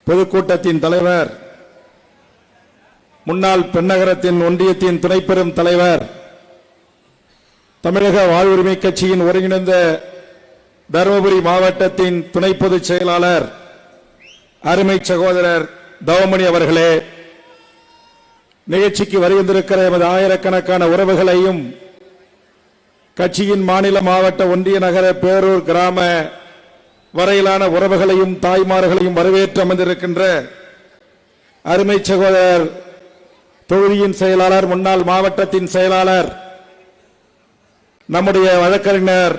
பொதுக்கூட்டத்தின் தலைவர், முன்னாள் பெண்ணகரத்தின் ஒன்றியத்தின் துணைப்பெரும் தலைவர், தமிழக வாழ்வுரிமை கட்சியின் ஒருங்கிணைந்த தருமபுரி மாவட்டத்தின் துணை பொதுச் செயலாளர் அருமை சகோதரர் தவமணி அவர்களே, நிகழ்ச்சிக்கு வருகின்றிருக்கிற எமது ஆயிரக்கணக்கான உறவுகளையும் கட்சியின் மாநில மாவட்ட ஒன்றிய நகர பேரூர் கிராம வரையிலான உறவுகளையும் தாய்மார்களையும் வரவேற்று அமர்ந்திருக்கின்ற அருமை சகோதரர் தொகுதியின் செயலாளர், முன்னாள் மாவட்டத்தின் செயலாளர், நம்முடைய வழக்கறிஞர்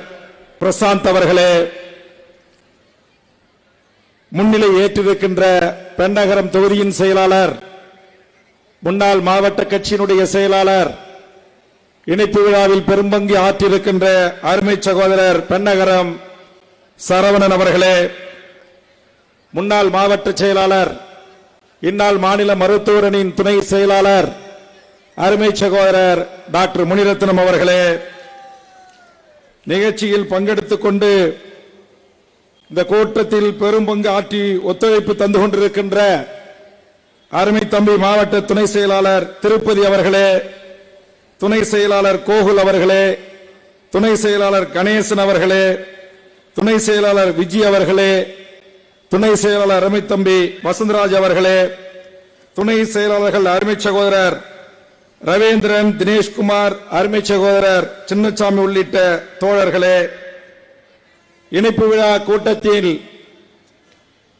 பிரசாந்த் அவர்களே, முன்னிலை ஏற்றிருக்கின்ற பெண்ணகரம் தொகுதியின் செயலாளர், முன்னாள் மாவட்ட கட்சியினுடைய செயலாளர், இணைப்பு விழாவில் பெரும்பங்கு ஆற்றியிருக்கின்ற அருமை சகோதரர் பெண்ணகரம் சரவணன் அவர்களே, முன்னாள் மாவட்ட செயலாளர், இந்நாள் மாநில மருத்துவரணியின் துணை செயலாளர் அருமை சகோதரர் டாக்டர் முனிரத்னம் அவர்களே, நிகழ்ச்சியில் பங்கெடுத்துக் கொண்டு இந்த கூட்டத்தில் பெரும்பங்கு ஆற்றி ஒத்துழைப்பு தந்து கொண்டிருக்கின்ற அருமை தம்பி மாவட்ட துணை செயலாளர் திருப்பதி அவர்களே, துணை செயலாளர் கோகுல் அவர்களே, துணை செயலாளர் கணேசன் அவர்களே, துணை செயலாளர் விஜய் அவர்களே, துணை செயலாளர் அருமை தம்பி வசந்தராஜ் அவர்களே, துணை செயலாளர்கள் அருமை சகோதரர் ரவீந்திரன், தினேஷ்குமார், அருமை சகோதரர் சின்னசாமி உள்ளிட்ட தோழர்களே, இணைப்பு விழா கூட்டத்தில்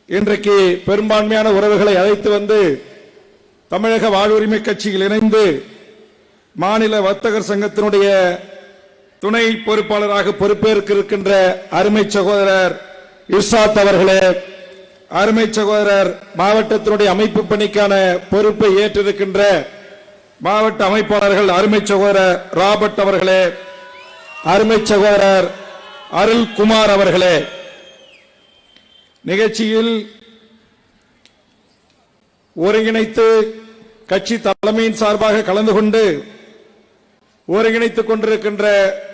இன்றைக்கு பெரும்பான்மையான உறவுகளை அழைத்து வந்து தமிழக வாழ்வுரிமை கட்சியில் இணைந்து மாநில வர்த்தகர் சங்கத்தினுடைய துணை பொறுப்பாளராக பொறுப்பேற்க இருக்கின்ற அருமை சகோதரர் இர்ஷாத் அவர்களே, அருமை சகோதரர் மாவட்டத்தினுடைய அமைப்பு பணிக்கான பொறுப்பை ஏற்றிருக்கின்ற மாவட்ட அமைப்பாளர்கள் அருமை சகோதரர் ராபர்ட் அவர்களே, அருமை சகோதரர் அருள்குமார் அவர்களே, நிகழ்ச்சியில் ஒருங்கிணைத்து கட்சி தலைமையின் சார்பாக கலந்து கொண்டு ஒருங்கிணைத்துக் கொண்டிருக்கின்ற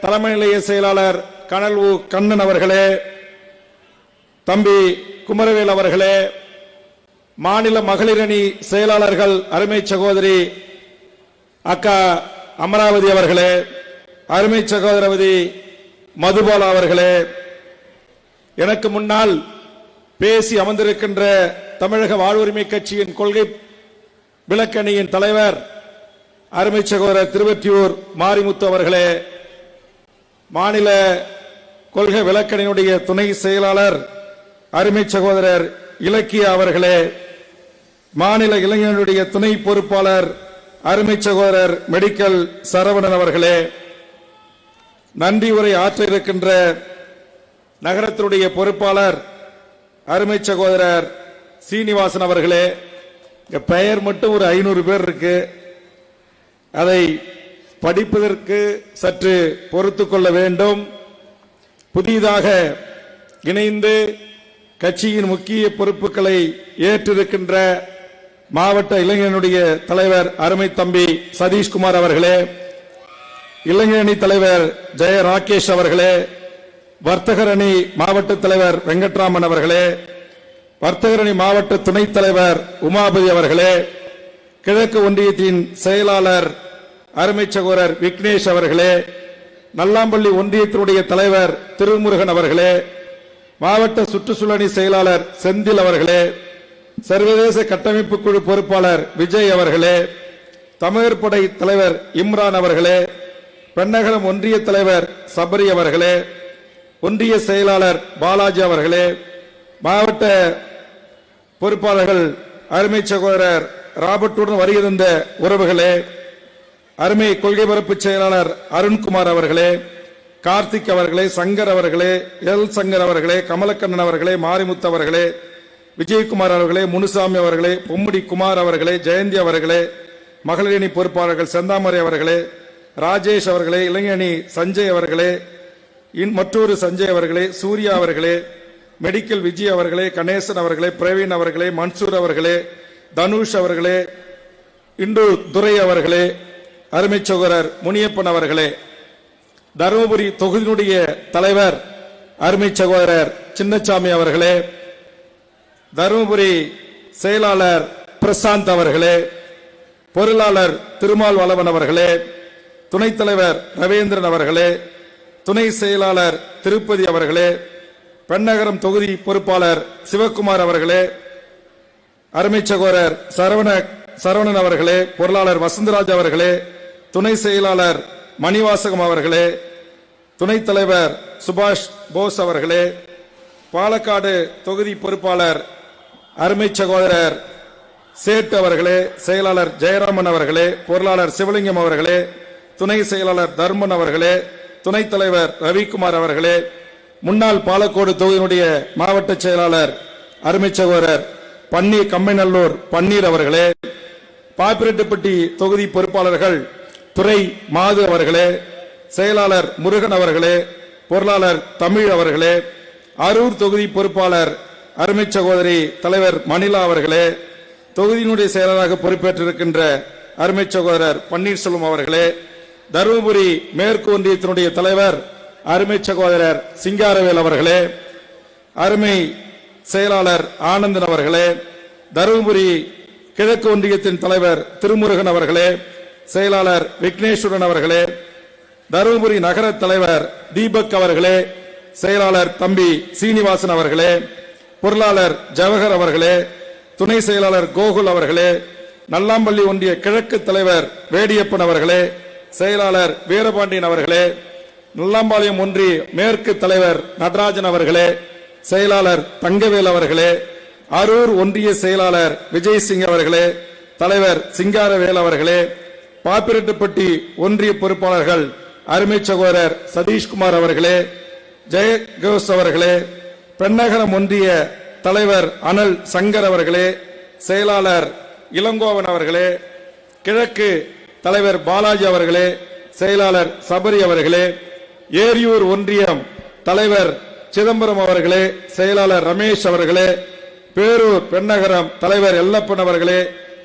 தலைமை நிலைய செயலாளர் கனல் உ கண்ணன் அவர்களே, தம்பி குமரவேல் அவர்களே, மாநில மகளிர் அணி செயலாளர்கள் அருமை சகோதரி அக்கா அமராவதி அவர்களே, அருமை சகோதரவதி மதுபாலா அவர்களே, எனக்கு முன்னால் பேசி அமர்ந்திருக்கின்ற தமிழக வாழ்வுரிமை கட்சியின் கொள்கை விளக்கணியின் தலைவர் அருமை சகோதரர் திருவெற்றியூர் மாரிமுத்து அவர்களே, மாநில கொள்கை விளக்கணியினுடைய துணை செயலாளர் அருமை சகோதரர் இலக்கியா அவர்களே, மாநில இளைஞர்களுடைய துணை பொறுப்பாளர் அருமை சகோதரர் மெடிக்கல் சரவணன் அவர்களே, நன்றி உரை ஆற்ற இருக்கின்ற நகரத்தினுடைய பொறுப்பாளர் அருமை சகோதரர் சீனிவாசன் அவர்களே, பெயர் மட்டும் ஒரு 500 பேர் இருக்கு, அதை படிப்பதற்கு சற்று பொறுத்துக் கொள்ள வேண்டும். புதிதாக இணைந்து கட்சியின் முக்கிய பொறுப்புகளை ஏற்றிருக்கின்ற மாவட்ட இளைஞனுடைய தலைவர் அருமை தம்பி சதீஷ்குமார் அவர்களே, இளைஞரணி தலைவர் ஜெய ராகேஷ் அவர்களே, வர்த்தகர் அணி மாவட்ட தலைவர் வெங்கட்ராமன் அவர்களே, வர்த்தகர் அணி மாவட்ட துணைத் தலைவர் உமாபதி அவர்களே, கிழக்கு ஒன்றியத்தின் செயலாளர் அருமை சகோதரர் விக்னேஷ் அவர்களே, நல்லாம்பள்ளி ஒன்றியத்தினுடைய தலைவர் திருமுருகன் அவர்களே, மாவட்ட சுற்றுச்சூழல் செயலாளர் செந்தில் அவர்களே, சர்வதேச கட்டமைப்பு குழு பொறுப்பாளர் விஜய் அவர்களே, தமிழர் படை தலைவர் இம்ரான் அவர்களே, பெண்ணகரம் ஒன்றிய தலைவர் சபரி அவர்களே, ஒன்றிய செயலாளர் பாலாஜி அவர்களே, மாவட்ட பொறுப்பாளர்கள் அருமை சகோதரர் ராபர்ட்டுடன் வருகின்ற உறவுகளே, அருமை கொள்கை பரப்பு செயலாளர் அருண்குமார் அவர்களே, கார்த்திக் அவர்களே, சங்கர் அவர்களே, எல் சங்கர் அவர்களே, கமலக்கண்ணன் அவர்களே, மாரிமுத்து அவர்களே, விஜயகுமார் அவர்களே, முனுசாமி அவர்களே, பொம்முடி குமார் அவர்களே, ஜெயந்தி அவர்களே, மகளிரணி பொறுப்பாளர்கள் செந்தாமரை அவர்களே, ராஜேஷ் அவர்களே, இளைஞரணி சஞ்சய் அவர்களே, மற்றொரு சஞ்சய் அவர்களே, சூர்யா அவர்களே, மெடிக்கல் விஜய் அவர்களே, கணேசன் அவர்களே, பிரவீன் அவர்களே, மன்சூர் அவர்களே, தனுஷ் அவர்களே, இந்து துரை அவர்களே, அருமை சகோதரர் முனியப்பன் அவர்களே, தருமபுரி தொகுதியினுடைய தலைவர் அருமை சகோதரர் சின்னசாமி அவர்களே, தருமபுரி செயலாளர் பிரசாந்த் அவர்களே, பொருளாளர் திருமால் வளவன் அவர்களே, துணைத் தலைவர் ரவீந்திரன் அவர்களே, துணை செயலாளர் திருப்பதி அவர்களே, பெண்ணகரம் தொகுதி பொறுப்பாளர் சிவக்குமார் அவர்களே, அருமை சகோதரர் சரவணன் அவர்களே, பொருளாளர் வசந்தராஜ் அவர்களே, துணை செயலாளர் மணிவாசகம் அவர்களே, துணைத் தலைவர் சுபாஷ் போஸ் அவர்களே, பாலக்காடு தொகுதி பொறுப்பாளர் அருமை சகோதரர் சேட் அவர்களே, செயலாளர் ஜெயராமன் அவர்களே, பொருளாளர் சிவலிங்கம் அவர்களே, துணை செயலாளர் தர்மன் அவர்களே, துணைத் தலைவர் ரவிக்குமார் அவர்களே, முன்னாள் பாலக்கோடு தொகுதியினுடைய மாவட்ட செயலாளர் அருமை சகோதரர் கம்மைநல்லூர் பன்னீர் அவர்களே, பாப்பிரெட்டுப்பட்டி தொகுதி பொறுப்பாளர்கள் துரை மாது அவர்களே, செயலாளர் முருகன் அவர்களே, பொருளாளர் தமிழ் அவர்களே, அரூர் தொகுதி பொறுப்பாளர் அருமை சகோதரி தலைவர் மணிலா அவர்களே, தொகுதியினுடைய செயலராக பொறுப்பேற்றிருக்கின்ற அருமை சகோதரர் பன்னீர்செல்வம் அவர்களே, தருமபுரி மேற்கு ஒன்றியத்தினுடைய தலைவர் அருமை சகோதரர் சிங்காரவேல் அவர்களே, அருமை செயலாளர் ஆனந்தன் அவர்களே, தருமபுரி கிழக்கு ஒன்றியத்தின் தலைவர் திருமுருகன் அவர்களே, செயலாளர் விக்னேஸ்வரன் அவர்களே, தருமபுரி நகர தலைவர் தீபக் அவர்களே, செயலாளர் தம்பி சீனிவாசன் அவர்களே, பொருளாளர் ஜவஹர் அவர்களே, துணை செயலாளர் கோகுல் அவர்களே, நல்லாம்பள்ளி ஒன்றிய கிழக்கு தலைவர் வேடியப்பன் அவர்களே, செயலாளர் வீரபாண்டியன் அவர்களே, நல்லாம்பாளையம் ஒன்றிய மேற்கு தலைவர் நடராஜன் அவர்களே, செயலாளர் தங்கவேல் அவர்களே, அரூர் ஒன்றிய செயலாளர் விஜய் சிங் அவர்களே, தலைவர் சிங்காரவேல் அவர்களே, பாப்பிரெட்டுப்பட்டி ஒன்றிய பொறுப்பாளர்கள் அருமை சகோதரர் சதீஷ்குமார் அவர்களே, ஜெயகோஸ் அவர்களே, பெண்ணகரம் ஒன்றிய தலைவர் அனல் சங்கர் அவர்களே, செயலாளர் இளங்கோவன் அவர்களே, கிழக்கு தலைவர் பாலாஜி அவர்களே, செயலாளர் சபரி அவர்களே, ஏரியூர் ஒன்றியம் தலைவர் சிதம்பரம் அவர்களே, செயலாளர் ரமேஷ் அவர்களே, பேரூர் பெண்ணகரம் தலைவர் எல்லப்பன் அவர்களே,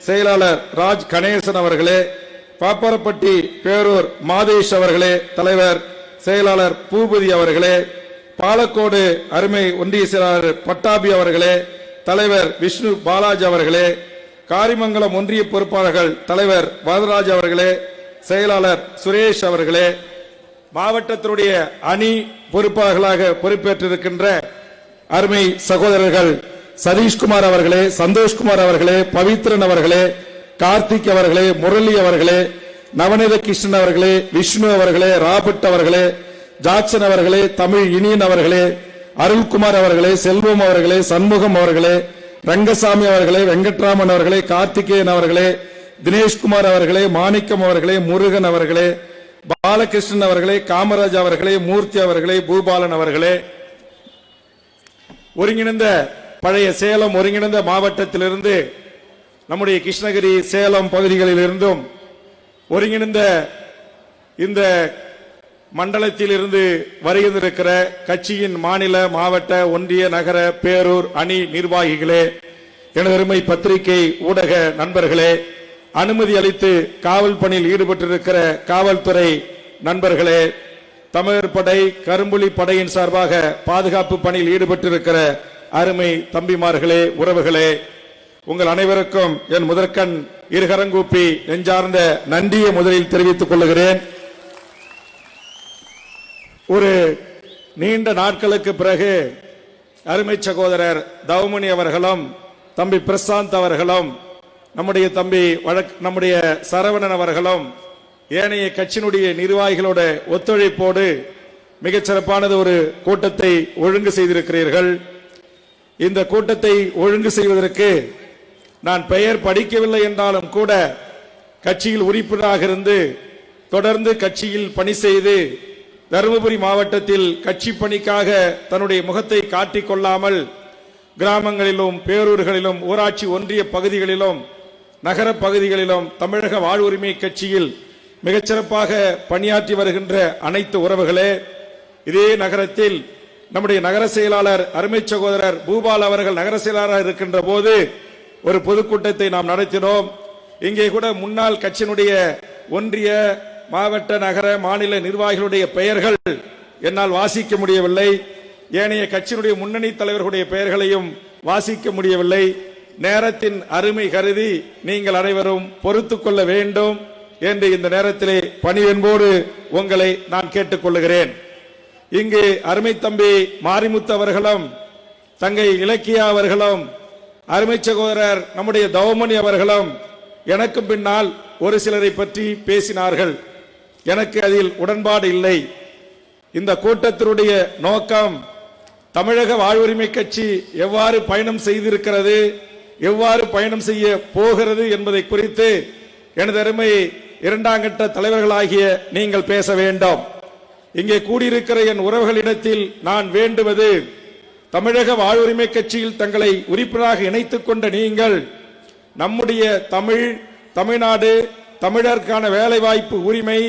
செயலாளர் ராஜ் கணேசன் அவர்களே, பாப்பாரப்பட்டி பேரூர் மாதேஷ் அவர்களே, தலைவர் செயலாளர் பூபதி அவர்களே, பாலக்கோடு அருமை ஒன்றிய செயலாளர் பட்டாபி அவர்களே, தலைவர் விஷ்ணு பாலாஜி அவர்களே, காரிமங்கலம் ஒன்றிய பொறுப்பாளர்கள் தலைவர் வரதராஜ் அவர்களே, செயலாளர் சுரேஷ் அவர்களே, மாவட்டத்தினுடைய அணி பொறுப்பாளர்களாக பொறுப்பேற்றிருக்கின்ற அருமை சகோதரர்கள் சதீஷ்குமார் அவர்களே, சந்தோஷ்குமார் அவர்களே, பவித்ரன் அவர்களே, கார்த்திக் அவர்களே, முரளி அவர்களே, நவநீத கிருஷ்ணன் அவர்களே, விஷ்ணு அவர்களே, ராபர்ட் அவர்களே, ஜாக்சன் அவர்களே, தமிழ் இனியன் அவர்களே, அருள்குமார் அவர்களே, செல்வம் அவர்களே, சண்முகம் அவர்களே, ரங்கசாமி அவர்களே, வெங்கட்ராமன் அவர்களே, கார்த்திகேயன் அவர்களே, தினேஷ்குமார் அவர்களே, மாணிக்கம் அவர்களே, முருகன் அவர்களே, பாலகிருஷ்ணன் அவர்களே, காமராஜ் அவர்களே, மூர்த்தி அவர்களே, பூபாலன் அவர்களே, ஒருங்கிணைந்த பழைய சேலம் ஒருங்கிணைந்த மாவட்டத்திலிருந்து நம்முடைய கிருஷ்ணகிரி சேலம் பகுதிகளில் இருந்தும் ஒருங்கிணைந்த இந்த மண்டலத்தில் இருந்து வருகின்றிருக்கிற கட்சியின் மாநில மாவட்ட ஒன்றிய நகர பேரூர் அணி நிர்வாகிகளே, எனதருமை பத்திரிகை ஊடக நண்பர்களே, அனுமதி அளித்து காவல் பணியில் ஈடுபட்டிருக்கிற காவல்துறை நண்பர்களே, தமிழர் படை கரும்புலி படையின் சார்பாக பாதுகாப்பு பணியில் ஈடுபட்டிருக்கிற அருமை தம்பிமார்களே, உறவுகளே, உங்கள் அனைவருக்கும் என் முதற்கண் இருகரங்கூப்பி நெஞ்சார்ந்த நன்றியை முதலில் தெரிவித்துக் கொள்கிறேன். ஒரு நீண்ட நாட்களுக்கு பிறகு அருமை சகோதரர் தவமணி அவர்களும் தம்பி பிரசாந்த் அவர்களும் நம்முடைய சரவணன் அவர்களும் ஏனைய கட்சியினுடைய நிர்வாகிகளோட ஒத்துழைப்போடு மிகச்சிறப்பானது ஒரு கூட்டத்தை ஒழுங்கு செய்திருக்கிறீர்கள். இந்த கூட்டத்தை ஒழுங்கு செய்வதற்கு நான் பெயர் படிக்கவில்லை என்றாலும் கூட கட்சியில் உறுப்பினராக இருந்து தொடர்ந்து கட்சியில் பணி செய்து தருமபுரி மாவட்டத்தில் கட்சி பணிக்காக தன்னுடைய முகத்தை காட்டிக் கொள்ளாமல் கிராமங்களிலும் பேரூர்களிலும் ஊராட்சி ஒன்றிய பகுதிகளிலும் நகர பகுதிகளிலும் தமிழக வாழ்வுரிமை கட்சியில் மிகச்சிறப்பாக பணியாற்றி வருகின்ற அனைத்து உறவுகளே, இதே நகரத்தில் நம்முடைய நகர செயலாளர் அருமை சகோதரர் பூபால் அவர்கள் நகர செயலாளராக இருக்கின்ற போது ஒரு பொதுக்கூட்டத்தை நாம் நடத்தினோம். இங்கே கூட முன்னாள் கட்சியினுடைய ஒன்றிய மாவட்ட நகர மாநில நிர்வாகிகளுடைய பெயர்கள் என்னால் வாசிக்க முடியவில்லை. ஏனைய கட்சியினுடைய முன்னணி தலைவர்களுடைய பெயர்களையும் வாசிக்க முடியவில்லை. நேரத்தின் அருமை கருதி நீங்கள் அனைவரும் பொறுத்துக் கொள்ள வேண்டும் என்று இந்த நேரத்திலே பணிவன்போடு உங்களை நான் கேட்டுக்கொள்கிறேன். இங்கு அருமை தம்பி மாரிமுத்து அவர்களும் தங்கை இலக்கியா அவர்களும் அருமை சகோதரர் நம்முடைய தவமணி அவர்களும் எனக்கு பின்னால் ஒரு சிலரை பற்றி பேசினார்கள். எனக்கு அதில் உடன்பாடு இல்லை. இந்த கூட்டத்தினுடைய நோக்கம் தமிழக வாழ்வுரிமை கட்சி எவ்வாறு பயணம் செய்திருக்கிறது, எவ்வாறு பயணம் செய்ய போகிறது என்பதை குறித்து எனது அருமை இரண்டாம் கட்ட தலைவர்களாகிய நீங்கள் பேச வேண்டும். இங்கே கூடியிருக்கிற என் உறவுகளிடத்தில் நான் வேண்டுவது, தமிழக வாழ்வுரிமை கட்சியில் தங்களை உறுப்பினராக இணைத்துக் கொண்ட நீங்கள் நம்முடைய தமிழ்நாடு, தமிழருக்கான வேலைவாய்ப்பு உரிமை,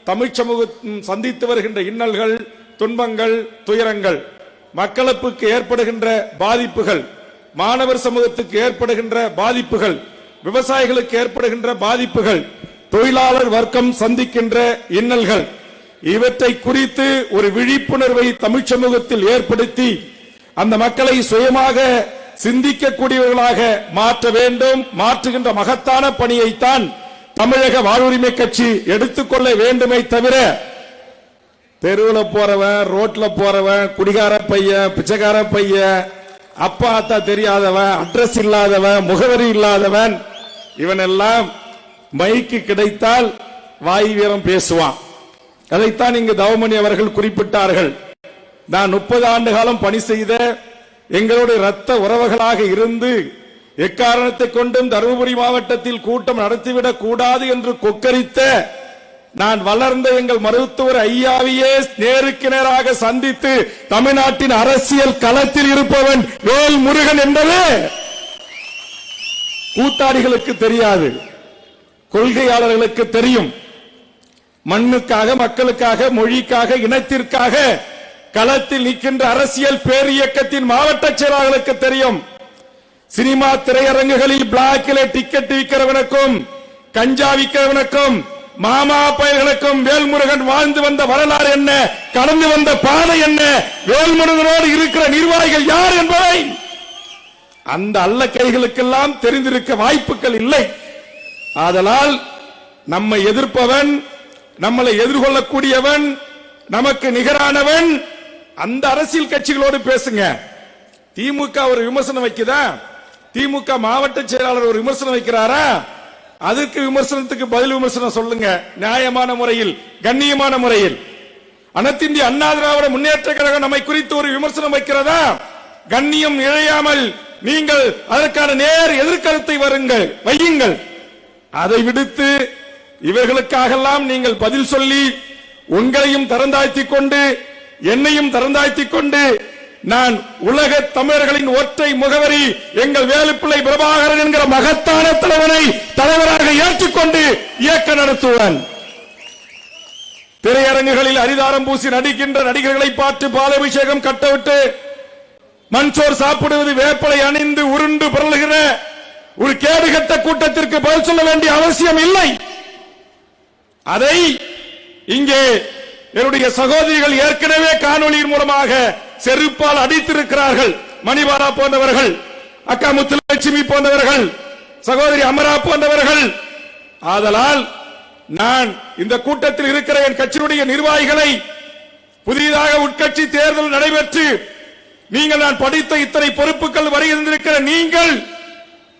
தமிழ் சமூகம் சந்தித்து வருகின்ற இன்னல்கள், துன்பங்கள், துயரங்கள், மக்களுக்கு ஏற்படுகின்ற பாதிப்புகள், மாணவர் சமூகத்துக்கு ஏற்படுகின்ற பாதிப்புகள், விவசாயிகளுக்கு ஏற்படுகின்ற பாதிப்புகள், தொழிலாளர் வர்க்கம் சந்திக்கின்ற இன்னல்கள், இவற்றை குறித்து ஒரு விழிப்புணர்வை தமிழ் சமூகத்தில் ஏற்படுத்தி அந்த மக்களை சுயமாக சிந்திக்கக்கூடியவர்களாக மாற்ற வேண்டும். மாற்றுகின்ற மகத்தான பணியைத்தான் தமிழக வாழ்வுரிமை கட்சி எடுத்துக்கொள்ள வேண்டுமே தவிர, தெருவில் போறவன், ரோட்ல போறவன், குடிகார பையன், பிச்சைக்கார பையன், அப்பா அத்தா தெரியாதவன், அட்ரஸ் இல்லாதவன், முகவரி இல்லாதவன், இவனெல்லாம் மைக்கு கிடைத்தால் வாய் வீரம் பேசுவான். அதைத்தான் இங்கு தவமணி அவர்கள் குறிப்பிட்டார்கள். நான் 30 ஆண்டு காலம் பணி செய்த எங்களுடைய இரத்த உறவுகளாக இருந்து எக்காரணத்தை கொண்டும் தருமபுரி மாவட்டத்தில் கூட்டம் நடத்திவிடக் கூடாது என்று கொக்கரித்த நான் வளர்ந்த எங்கள் மருத்துவர் ஐயாவையே நேருக்கு நேராக சந்தித்து தமிழ்நாட்டின் அரசியல் களத்தில் இருப்பவன் வேல் முருகன் என்பது கூத்தாடிகளுக்கு தெரியாது, கொள்கையாளர்களுக்கு தெரியும். மண்ணுக்காக, மக்களுக்காக, மொழிக்காக, இனத்திற்காக களத்தில் நிற்கின்ற அரசியல் பேரியக்கத்தின் மாவட்ட செயலாளர்களுக்கு தெரியும். சினிமா திரையரங்குகளில் பிளாக்கிலே டிக்கெட் விற்கிறவனுக்கும், கஞ்சா விற்கிறவனுக்கும், மாமா பயல்களுக்கும் வேல்முருகன் வாழ்ந்து வந்த வரலாறு என்ன, கடந்து வந்த பாதை என்ன, வேல்முருகனோடு இருக்கிற நிர்வாகிகள் யார் என்பதை அந்த அல்ல கைகளுக்கெல்லாம் தெரிந்திருக்க வாய்ப்புகள் இல்லை. ஆதலால் நம்மை எதிர்ப்பவன், நம்மளை எதிர்கொள்ளக்கூடியவன், நமக்கு நிகரானவன் அந்த அரசியல் கட்சிகளோடு பேசுங்க. திமுக ஒரு விமர்சனம் வைக்குதா, திமுக மாவட்ட செயலாளர் ஒரு விமர்சனம் வைக்கிறாரா, அதற்கு விமர்சனத்துக்கு பதில் விமர்சனம் சொல்லுங்க. நியாயமான முறையில், கண்ணியமான முறையில். அனைத்து இந்திய அண்ணா திராவிட முன்னேற்ற கழகம் நம்மை குறித்து ஒரு விமர்சனம் வைக்கிறதா, கண்ணியம் இழையாமல் நீங்கள் அதற்கான நேர் எதிர்கருத்தை வையுங்கள். அதை விடுத்து இவர்களுக்காகலாம் நீங்கள் பதில் சொல்லி உங்களையும் தரந்தாழ்த்திக் கொண்டு என்னையும் தரந்தாழ்த்திக் கொண்டு நான் உலக தமிழர்களின் ஒற்றை முகவரி எங்கள் வேலுப்பிள்ளை பிரபாகரன் என்கிற மகத்தான தலைவனை தலைவராக ஏற்றுக்கொண்டு இயக்க நடத்துவேன். திரையரங்குகளில் அரிதாரம் பூசி நடிக்கின்ற நடிகர்களை பார்த்து பாலாபிஷேகம் கட்டவிட்டு மண்சோர் சாப்பிடுவது வேப்பலை அணிந்து உருண்டு புரளுகிற ஒரு கேடுகட்ட கூட்டத்திற்கு பதில் சொல்ல வேண்டிய அவசியம் இல்லை. அதை இங்கே என்னுடைய சகோதரிகள் ஏற்கனவே காணொலியின் மூலமாக செருப்பால் அடித்திருக்கிறார்கள். மணிபாலா போன்றவர்கள், அக்கா முத்துலட்சுமி போன்றவர்கள், சகோதரி அமரா போன்றவர்கள். ஆதலால் நான் இந்த கூட்டத்தில் இருக்கிற என் கட்சியினுடைய நிர்வாகிகளை புதிதாக உட்கட்சி தேர்தல் நடைபெற்று நீங்கள் நான் படித்த இத்தனை பொறுப்புகள் வரை இருந்திருக்கிற நீங்கள்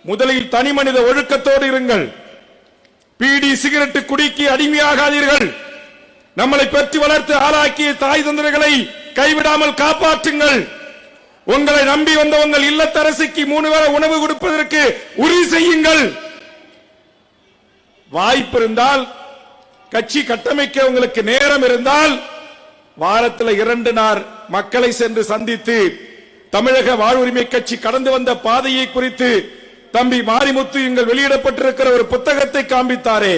முதலில் தனி மனித ஒழுக்கத்தோடு இருங்கள். பீடி சிகரெட்டு குடிக்கு அடிமையாகாதீர்கள். நம்மளை பெற்று வளர்த்து ஆளாக்கிய தாய் தந்தர்களை கைவிடாமல் காப்பாற்றுங்கள். உங்களை நம்பி வந்த உங்கள் இல்லத்தரசிக்கு 3 வேளை உணவு கொடுப்பதற்கு உறுதி செய்யுங்கள். வாய்ப்பு இருந்தால், கட்சி கட்டமைக்க உங்களுக்கு நேரம் இருந்தால், வாரத்தில் 2 நாள் மக்களை சென்று சந்தித்து தமிழக வாழ்வுரிமை கட்சி கடந்து வந்த பாதையை குறித்து தம்பி மாரிமுத்து எங்கள் வெளியிடப்பட்டிருக்கிற ஒரு புத்தகத்தை காண்பித்தாரே,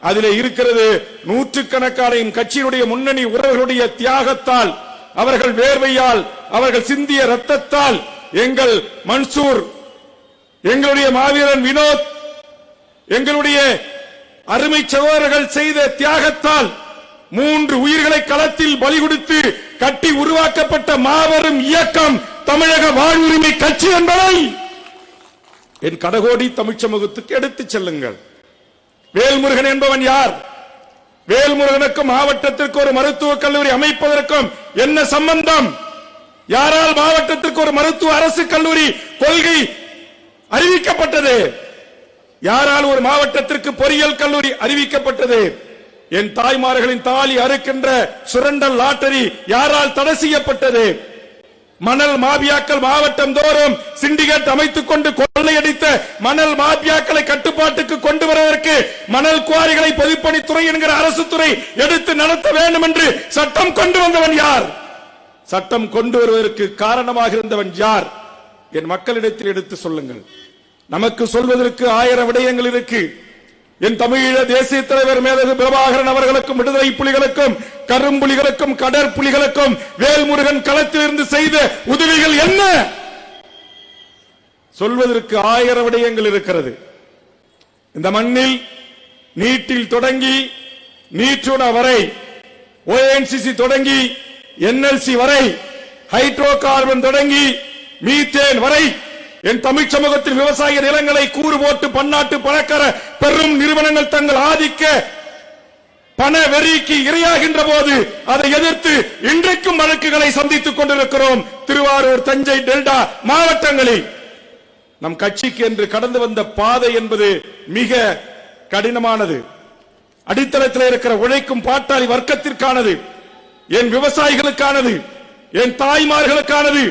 அதிலே இருக்கிறது நூற்றுக்கணக்கான கட்சியினுடைய முன்னணி உறவுகளுடைய தியாகத்தால், அவர்கள் வேர்வையால், அவர்கள் சிந்திய ரத்தத்தால், எங்கள் மன்சூர், எங்களுடைய மாவீரன் வினோத், எங்களுடைய அருமை சகோதரர்கள் செய்த தியாகத்தால் 3 உயிர்களை களத்தில் பலி கொடுத்து கட்டி உருவாக்கப்பட்ட மாபெரும் இயக்கம் தமிழக வாழ்வுரிமை கட்சி என்பதை என் கடகோடி தமிழ் சமூகத்துக்கு எடுத்துச் செல்லுங்கள். வேல்முருகன் என்பவன் யார்? வேல்முருகனுக்கும் மாவட்டத்திற்கு ஒரு மருத்துவக் கல்லூரி அமைப்பதற்கும் என்ன சம்பந்தம்? யாரால் மாவட்டத்திற்கு ஒரு மருத்துவ அரசு கல்லூரி கொள்கை அறிவிக்கப்பட்டது? யாரால் ஒரு மாவட்டத்திற்கு பொறியியல் கல்லூரி அறிவிக்கப்பட்டது? என் தாய்மார்களின் தாலி அறுக்கின்ற சுரண்டல் லாட்டரி யாரால் தடை செய்யப்பட்டது? மணல் மாபியாக்கள் மாவட்டம் தோறும் சிண்டிகேட் அமைத்துக் கொண்டு கொள்ளையடித்த மணல் மாபியாக்களை கட்டுப்பாட்டுக்கு கொண்டு வருவதற்கு மணல் குவாரிகளை பொதுப்பணித்துறை என்கிற அரசு துறை எடுத்து நடத்த வேண்டும் என்று சட்டம் கொண்டு வந்தவன் யார்? சட்டம் கொண்டு வருவதற்கு காரணமாக இருந்தவன் யார்? என் மக்களிடத்தில் எடுத்து சொல்லுங்கள். நமக்கு சொல்வதற்கு 1000 விடயங்கள் இருக்கு. என் தமிழீழ தேசிய தலைவர் மேதகு பிரபாகரன் அவர்களுக்கும் விடுதலை புலிகளுக்கும் கரும்புலிகளுக்கும் கடற்புலிகளுக்கும் வேல்முருகன் களத்திலிருந்து செய்த உதவிகள் என்ன? சொல்வதற்கு 1000 விடயங்கள் இருக்கிறது. இந்த மண்ணில் நீட்டில் தொடங்கி நீற்றுண வரை, ONGC தொடங்கி NLC வரை, ஹைட்ரோ கார்பன் தொடங்கி மீத்தேன் வரை என் தமிழ் சமூகத்தில் விவசாய நிலங்களை கூறு போட்டு பன்னாட்டு பணக்கார பெரும் நிறுவனங்கள் தங்கள் ஆதிக்க பண வெறிக்கு இரையாகின்ற போது அதை எதிர்த்து இன்றைக்கும் வழக்குகளை சந்தித்துக் கொண்டிருக்கிறோம். திருவாரூர், தஞ்சை, டெல்டா மாவட்டங்களில் நம் கட்சிக்கு என்று கடந்து வந்த பாதை என்பது மிக கடினமானது. அடித்தளத்தில் இருக்கிற உழைக்கும் பாட்டாளி வர்க்கத்திற்கானது, என் விவசாயிகளுக்கானது, என் தாய்மார்களுக்கானது.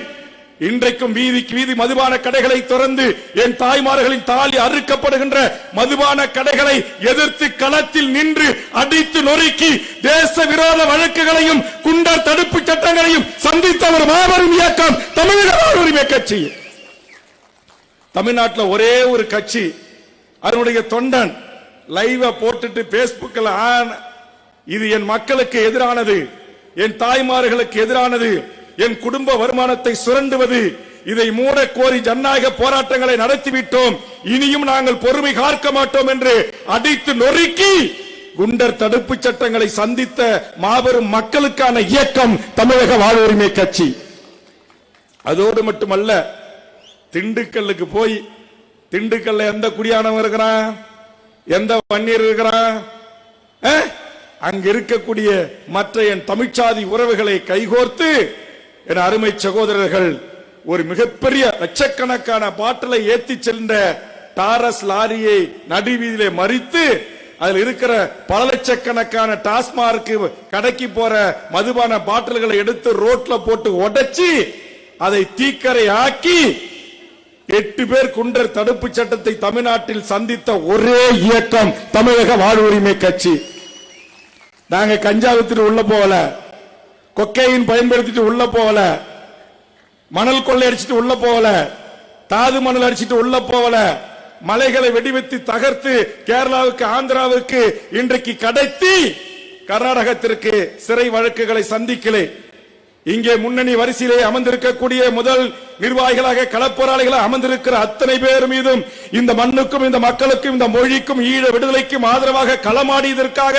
இன்றைக்கும் வீதிக்கு வீதி மதுபான கடைகளை திறந்து என் தாய்மார்களின் தாலி அறுக்கப்படுகின்ற மதுபான கடைகளை எதிர்த்து களத்தில் நின்று அடித்து நொறுக்கி தேச விரோத வழக்குகளையும் குண்டர் தடுப்பு சட்டங்களையும் சந்தித்த ஒரு மாபெரும் இயக்கம் தமிழக உரிமை கட்சி. தமிழ்நாட்டில் ஒரே ஒரு கட்சி, அதனுடைய தொண்டன் லைவ போட்டுட்டு பேஸ்புக்கில் இது என் மக்களுக்கு எதிரானது, என் தாய்மார்களுக்கு எதிரானது, என் குடும்ப வருமானத்தை சுரண்டுவது, இதை மூட கோரி ஜனநாயக போராட்டங்களை நடத்திவிட்டோம், இனியும் நாங்கள் பொறுமை காக்க மாட்டோம் என்று அடித்து நொறுக்கி குண்டர் தடுப்பு சட்டங்களை சந்தித்த மாபெரும் மக்களுக்கான இயக்கம் தமிழக வாழ்வுரிமை கட்சி. அதோடு மட்டுமல்ல, திண்டுக்கல்லுக்கு போய் திண்டுக்கல்ல எந்த குடியானவன் இருக்கிறான், எந்த வன்னியர் இருக்கிறான், அங்க இருக்கக்கூடிய மற்ற என் தமிழ்ச்சாதி உறவுகளை கைகோர்த்து என் அருமை சகோதரர்கள் ஒரு மிகப்பெரிய லட்சக்கணக்கான பாட்டிலை ஏற்றி சென்ற டாரஸ் லாரியை நடுவீதியிலே மறித்து அதில் இருக்கிற பல லட்சக்கணக்கான டாஸ்மார்க் கடைக்கு போற மதுபான பாட்டில்களை எடுத்து ரோட்ல போட்டு உடைச்சி அதை தீக்கரை ஆக்கி 8 பேர் குண்டர் தடுப்பு சட்டத்தை தமிழ்நாட்டில் சந்தித்த ஒரே இயக்கம் தமிழக வாழ்வுரிமை கட்சி. நாங்க கஞ்சா வித்துட்டு உள்ள போகல, கொக்கையின் பயன்படுத்திட்டு உள்ள போகல, மணல் கொள்ளை அடிச்சுட்டு உள்ள போகல, தாது மணல் அடிச்சுட்டு உள்ள போகல, மலைகளை வெடிவித்து தகர்த்து கேரளாவுக்கு ஆந்திராவுக்கு இன்றைக்கு கடத்தி கர்நாடகத்திற்கு சிறை வழக்குகளை சந்திக்கலே. இங்கே முன்னணி வரிசையிலே அமர்ந்திருக்கக்கூடிய முதல் நிர்வாகிகளாக களப்போராளிகளாக அமர்ந்திருக்கிற அத்தனை பேர் மீதும் இந்த மண்ணுக்கும் இந்த மக்களுக்கும் இந்த மொழிக்கும் ஈழ விடுதலைக்கும் ஆதரவாக களமாடியதற்காக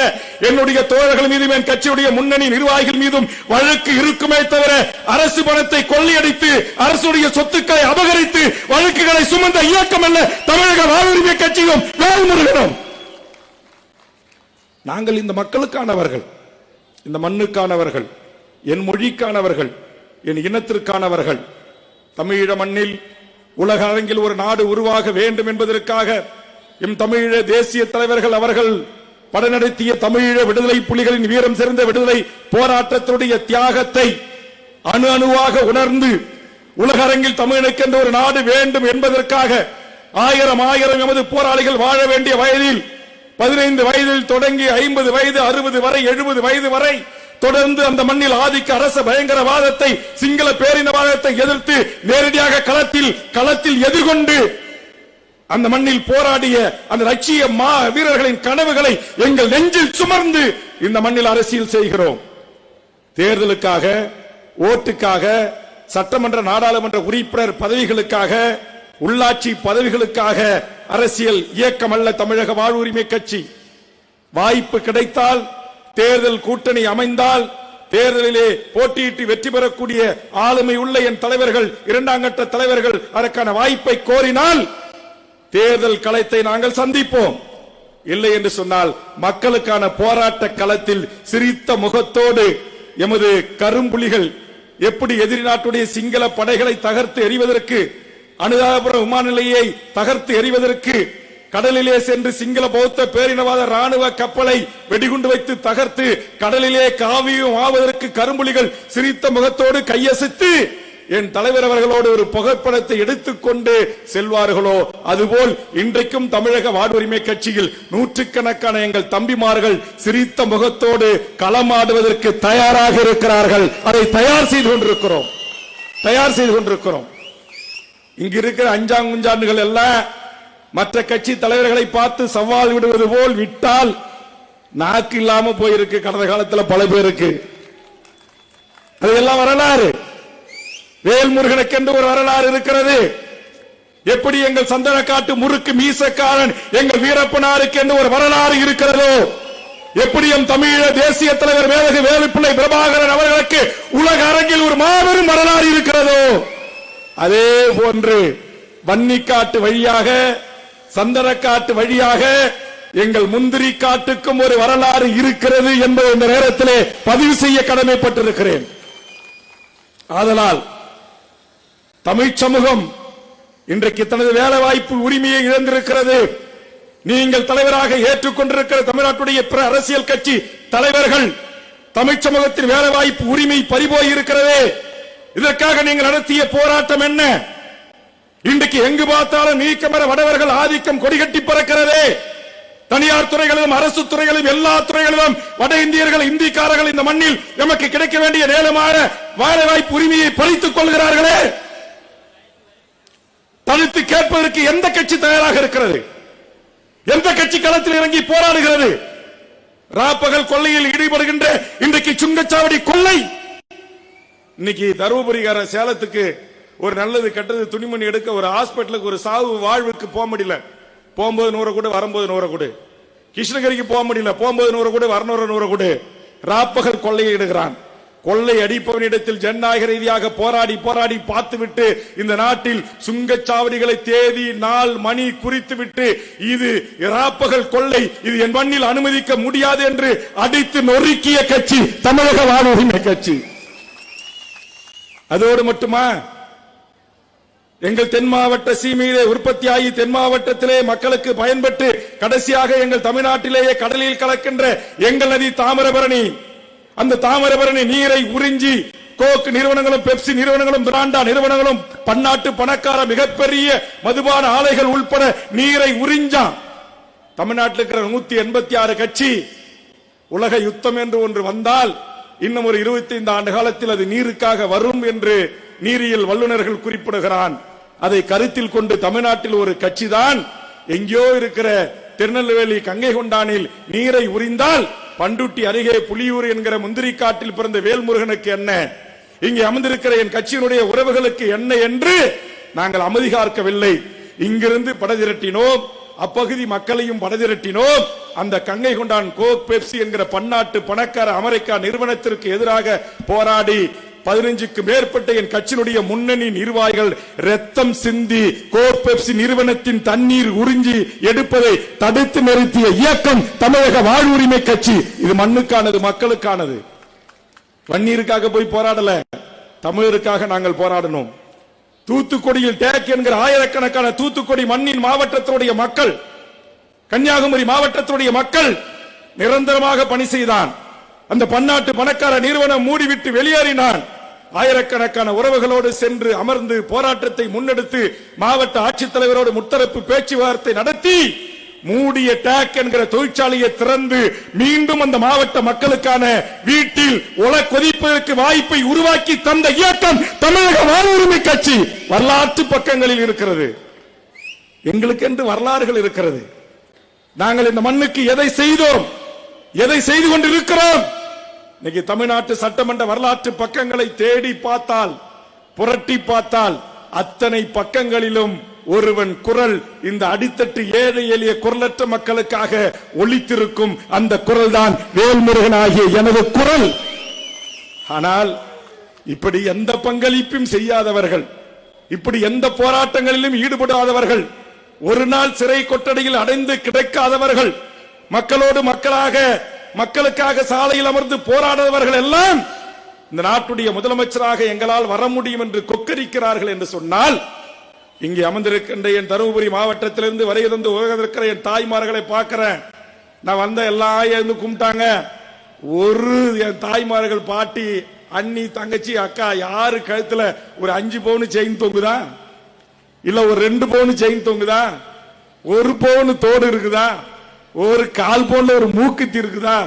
என்னுடைய தோழர்கள் மீதும் என் கட்சியுடைய முன்னணி நிர்வாகிகள் மீதும் வழக்கு இருக்குமே தவிர அரசு பணத்தை கொள்ளையடித்து அரசுடைய சொத்துக்களை அபகரித்து வழக்குகளை சுமந்த இயக்கம் அல்ல தமிழக வாழ்வுரிமை கட்சியும் வேல்முருகனும். நாங்கள் இந்த மக்களுக்கானவர்கள், இந்த மண்ணுக்கானவர்கள், என் மொழிக்கானவர்கள், என் இனத்திற்கானவர்கள். தமிழீழ மண்ணில் உலக அரங்கில் ஒரு நாடு உருவாக வேண்டும் என்பதற்காக எம் தமிழீழ தேசிய தலைவர்கள் அவர்கள் படநடத்திய தமிழீழ விடுதலை புலிகளின் வீரம் சிறந்த விடுதலை போராட்டத்தினுடைய தியாகத்தை அணு அணுவாக உணர்ந்து உலக அரங்கில் தமிழனுக்கு என்ற ஒரு நாடு வேண்டும் என்பதற்காக ஆயிரம் எமது போராளிகள் வாழ வேண்டிய வயதில் 15 வயதில் தொடங்கி 50 வயது 60 வரை 70 வயது வரை தொடர்ந்து அந்த மண்ணில் ஆதிக்க அரச பயங்கரவாதத்தை சிங்கள பேரினவாதத்தை எதிர்த்து நேரடியாக களத்தில் எதிர்கொண்டு அந்த மண்ணில் போராடிய அந்த லட்சிய வீரர்களின் கனவுகளை எங்கள் நெஞ்சில் சுமர்ந்து இந்த மண்ணில் அரசியல் செய்கிறோம். தேர்தலுக்காக, ஓட்டுக்காக, சட்டமன்ற நாடாளுமன்ற உறுப்பினர் பதவிகளுக்காக, உள்ளாட்சி பதவிகளுக்காக அரசியல் இயக்கம் அல்ல தமிழக வாழ்வுரிமை கட்சி. வாய்ப்பு கிடைத்தால், தேர்தல் கூட்டணி அமைந்தால், தேர்தலிலே போட்டியிட்டு வெற்றி பெறக்கூடிய ஆளுமை உள்ள என் தலைவர்கள், இரண்டாம் கட்ட தலைவர்கள் அதற்கான வாய்ப்பை கோரினால் தேர்தல் களத்தை நாங்கள் சந்திப்போம். இல்லை என்று சொன்னால் மக்களுக்கான போராட்ட களத்தில் சிரித்த முகத்தோடு எமது கரும்புலிகள் எப்படி எதிரி நாட்டுடைய சிங்கள படைகளை தகர்த்து எறிவதற்கு, அனுராதபுரம் விமான நிலையை தகர்த்து எறிவதற்கு, கடலிலே சென்று சிங்கள பௌத்த பேரினவாத ராணுவ கப்பலை வெடிகுண்டு வைத்து தகர்த்து கடலிலே காவியும் ஆவதற்கு கரும்புலிகள் சிரித்த முகத்தோடு கையசித்து என் தலைவர் அவர்களோடு ஒரு புகைப்படத்தை எடுத்துக்கொண்டு செல்வார்களோ, அதுபோல் இன்றைக்கும் தமிழக வாழ்வுரிமை கட்சியில் நூற்றுக்கணக்கான எங்கள் தம்பிமார்கள் சிரித்த முகத்தோடு களமாடுவதற்கு தயாராக இருக்கிறார்கள். அதை தயார் செய்து கொண்டிருக்கிறோம். இங்க இருக்கிற அஞ்சாங்குஞ்சாண்டுகள் எல்லாம் மற்ற கட்சி தலைவர்களை பார்த்து சவால் விடுவது போல் விட்டால் நாக்கு இல்லாம போயிருக்கு. கடந்த காலத்தில் பல பேருக்கு அதெல்லாம் வரலாறு. வேல்முருகனுக்கு என்று ஒரு வரலாறு இருக்கிறது. எப்படி எங்கள் சந்தனக்காட்டு முறுக்கு மீசக்காரன் எங்கள் வீரப்பனாருக்கு என்று ஒரு வரலாறு இருக்கிறதோ, எப்படி எம் தமிழக தேசிய தலைவர் மேதகு வேலுப்பிள்ளை பிரபாகரன் அவர்களுக்கு உலக அரங்கில் ஒரு மாபெரும் வரலாறு இருக்கிறதோ, அதே போன்று வன்னிக்காட்டு வழியாக சந்தனக்காட்டு வழியாக எங்கள் முந்திரி காட்டுக்கும் ஒரு வரலாறு இருக்கிறது என்பதை இந்த நேரத்திலே பதிவு செய்ய கடமைப்பட்டிருக்கிறேன். ஆதலால் தமிழ் சமூகம் இன்றைக்கு தனது வேலை வாய்ப்பு உரிமையை இழந்திருக்கிறது. நீங்கள் தலைவராக ஏற்றுக்கொண்டிருக்கிற தமிழ்நாட்டுடைய பிற அரசியல் கட்சி தலைவர்கள் தமிழ் சமூகத்தின் வேலை வாய்ப்பு உரிமை பறிபோய் இருக்கிறது. இதற்காக நீங்கள் நடத்திய போராட்டம் என்ன? இன்றைக்கு எங்கு பார்த்தாலும் நீக்கமர வடவர்கள் ஆதிக்கம் கொடிகட்டி பறக்கிறது. தனியார் துறைகளிலும் அரசு துறைகளிலும் எல்லா துறைகளிலும் வட இந்தியர்கள் இந்திக்காரர்கள் இந்த மண்ணில் நமக்கு கிடைக்க வேண்டிய நேரமான வேலை வாய்ப்பு உரிமையை பறித்துக் கொள்கிறார்களே. தனித்து கேட்பதற்கு எந்த கட்சி தயாராக இருக்கிறது? எந்த கட்சி களத்தில் இறங்கி போராடுகிறது? ராப்பகல் கொள்ளையில் ஈடுபடுகின்ற இன்றைக்கு சுங்கச்சாவடி கொள்ளை. இன்னைக்கு தருமபுரிகார சேலத்துக்கு ஒரு நல்லது கெட்டது துணிமணி எடுக்க ஒரு ஹாஸ்பிட்டலுக்கு ஒரு சாவு வாழ்வுக்கு போக முடியல. போகும்போது 100 கூட, வரும்போது 100 கூட. கிருஷ்ணகிரிக்கு போக முடியல, போகும்போது 100 கூட, வரணும் 100 கூட. ராப்பகல் கொள்ளையை இடுகிறான். கொள்ளை அடிப்பவனிடத்தில் ஜனநாயக ரீதியாக போராடி போராடி பார்த்துவிட்டு இந்த நாட்டில் சுங்கச்சாவடிகளை தேதி நாள் மணி குறித்து விட்டு இது ராப்பகல் கொள்ளை, இது என் மண்ணில் அனுமதிக்க முடியாது என்று அடித்து நொறுக்கிய கட்சி தமிழக வாழ்வுரிமை கட்சி. அதோடு மட்டுமா, எங்கள் தென் மாவட்ட சீமையிலே உற்பத்தியாகி தென் மாவட்டத்திலே மக்களுக்கு பயன்பட்டு கடைசியாக எங்கள் தமிழ்நாட்டிலேயே கடலில் கலக்கின்ற எங்கள் நதி தாமிரபரணி, அந்த தாமிரபரணி நீரை உறிஞ்சி கோக் நிறுவனங்களும் பெப்சி நிறுவனங்களும் பிராண்டா நிறுவனங்களும் பன்னாட்டு பணக்கார மிகப்பெரிய மதுபான ஆலைகள் உள்பட நீரை உறிஞ்சான். தமிழ்நாட்டில் இருக்கிற 186 கட்சி உலக யுத்தம் என்று ஒன்று வந்தால் இன்னும் ஒரு 25 ஆண்டு காலத்தில் அது நீருக்காக வரும் என்று நீரியல் வல்லுநர்கள் குறிப்பிடுகிறான். அதை கருத்தில் கொண்டு தமிழ்நாட்டில் ஒரு கட்சி தான் எங்கேயோ இருக்கிற திருநெல்வேலி கங்கை கொண்டானில் நீரை உறிந்தால் பண்டுட்டி அருகே புலியூர் என்கிற முந்திரி காட்டில் பிறந்த வேல்முருகனுக்கு என்ன, இங்கே அமர்ந்திருக்கிற என் கட்சியினுடைய உறவுகளுக்கு என்ன என்று நாங்கள் அமைதி காக்கவில்லை. இங்கிருந்து படதிரட்டினோம், அப்பகுதி மக்களையும் படதிரட்டினோம். அந்த கங்கை கொண்டான் கோக் பெப்சி என்கிற பன்னாட்டு பணக்கார அமெரிக்கா நிறுவனத்திற்கு எதிராக போராடி 15க்கு மேற்பட்ட என் கட்சியினுடைய முன்னணி நிர்வாகிகள் ரத்தம் சிந்தி கோக் பெப்சி நிறுவனத்தின் தண்ணீர் உறிஞ்சி எடுப்பதை தடுத்து நிறுத்திய இயக்கம் தமிழக வாழ்வுரிமை கட்சி. இது மண்ணுக்கானது, மக்களுக்கானது. வன்னீருக்காக போய் போராடல, தமிழருக்காக நாங்கள் போராடணும். தூத்துக்குடியில் டேக் என்கிற ஆயிரக்கணக்கான தூத்துக்குடி மண்ணின் மாவட்டத்தினுடைய மக்கள், கன்னியாகுமரி மாவட்டத்தினுடைய மக்கள் நிரந்தரமாக பணி செய்தான். அந்த பன்னாட்டு பணக்கார நிறுவனம் மூடிவிட்டு வெளியேறினான். ஆயிரக்கணக்கான உறவுகளோடு சென்று அமர்ந்து போராட்டத்தை முன்னெடுத்து மாவட்ட ஆட்சித்தலைவரோடு முத்தரப்பு பேச்சுவார்த்தை நடத்தி மூடிய டேக் என்கிற தொழிற்சாலையை திறந்து மீண்டும் அந்த மாவட்ட மக்களுக்கான வீட்டில் உல கொதிப்பதற்கு வாய்ப்பை உருவாக்கி தந்த இயக்கம் தமிழக வாழ்வுரிமை கட்சி. வரலாற்று பக்கங்களில் இருக்கிறது, எங்களுக்கு என்று வரலாறுகள் இருக்கிறது. நாங்கள் இந்த மண்ணுக்கு எதை செய்தோம், எதை செய்து கொண்டிருக்கிறோம். இன்னைக்கு தமிழ்நாட்டு சட்டமன்ற வரலாற்று பக்கங்களை தேடி பார்த்தால், புரட்டி பார்த்தால் அத்தனை பக்கங்களிலும் ஒருவன் குரல் இந்த அடித்தட்டு ஏழை எளிய குரலற்ற மக்களுக்காக ஒலித்திருக்கும். அந்த குரல் தான் வேல்முருகன் ஆகிய எனது குரல். ஆனால் இப்படி எந்த பங்களிப்பும் செய்யாதவர்கள், இப்படி எந்த போராட்டங்களிலும் ஈடுபடாதவர்கள், ஒரு நாள் சிறை கொட்டடியில் அடைந்து கிடைக்காதவர்கள், மக்களோடு மக்களாக மக்களுக்காக சாலையில் அமர்ந்து போராடுபவர்கள் எல்லாம் இந்த நாட்டுடைய முதலமைச்சராக எங்களால் வர முடியும் என்று கொக்கரிக்கிறார்கள் என்று சொன்னால், இங்கே அமர்ந்திருக்கின்ற என் தருமபுரி மாவட்டத்திலிருந்து வரையிலிருந்து உலகிருக்கிற என் தாய்மார்களை பார்க்கிறேன். நான் வந்த எல்லாம் எழுந்து கும்பிட்டாங்க. ஒரு என் தாய்மார்கள், பாட்டி, அண்ணி, தங்கச்சி, அக்கா யாரு கழுத்துல ஒரு 5 பவுன் செயின் தொங்குதா? இல்ல ஒரு 2 பவுன் செயின் தொங்குதா? 1 பவுன் தோடு இருக்குதா? ஒரு 1/4 பவுன்ல ஒரு மூக்குத்தி இருக்குதா?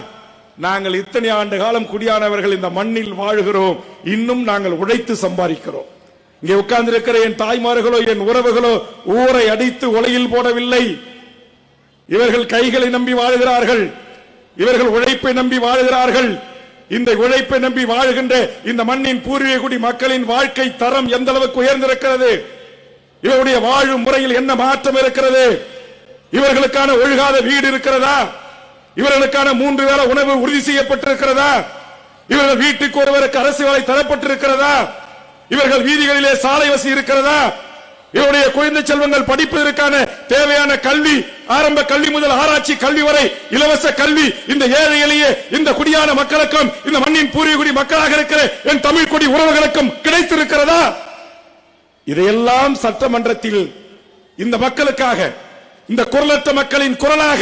நாங்கள் இத்தனை ஆண்டு காலம் குடியானவர்கள் இந்த மண்ணில் வாழ்கிறோம். இன்னும் நாங்கள் உழைத்து சம்பாதிக்கிறோம். இங்கே உட்கார்ந்து இருக்கிற என் தாய்மார்களோ என் உறவுகளோ ஊரை அடித்து உலையில் போடவில்லை. இவர்கள் கைகளை நம்பி வாழ்கிறார்கள். இவர்கள் உழைப்பை நம்பி வாழ்கிறார்கள். இந்த உழைப்பை நம்பி வாழ்கின்ற இந்த மண்ணின் பூர்வீக குடி மக்களின் வாழ்க்கை தரம் எந்த அளவுக்கு உயர்ந்திருக்கிறது, இவருடைய வாழும் முறையில் என்ன மாற்றம் இருக்கிறது, இவர்களுக்கான ஒழுகாத வீடு இருக்கிறதா, இவர்களுக்கான 3 வேளை உணவு உறுதி செய்யப்பட்டிருக்கிறதா, இவர்கள் வீட்டுக்கு ஒருவருக்கு அரசு வேலை தரப்பட்டிருக்கிறதா, இவர்கள் வீதிகளிலே சாலை வசதி இருக்கிறதா, இவருடைய குழந்தை செல்வங்கள் படிப்பதற்கான தேவையான கல்வி, ஆரம்ப கல்வி முதல் ஆராய்ச்சி கல்வி வரை இலவச கல்வி இந்த ஏழை எளிய இந்த குடியான மக்களுக்கும் இந்த மண்ணின் பூர்வீக குடி மக்களாக இருக்கிற என் தமிழ் குடி உறவுகளுக்கும் கிடைத்திருக்கிறதா? இதையெல்லாம் சட்டமன்றத்தில் இந்த மக்களுக்காக, இந்த குரலற்ற மக்களின் குரலாக,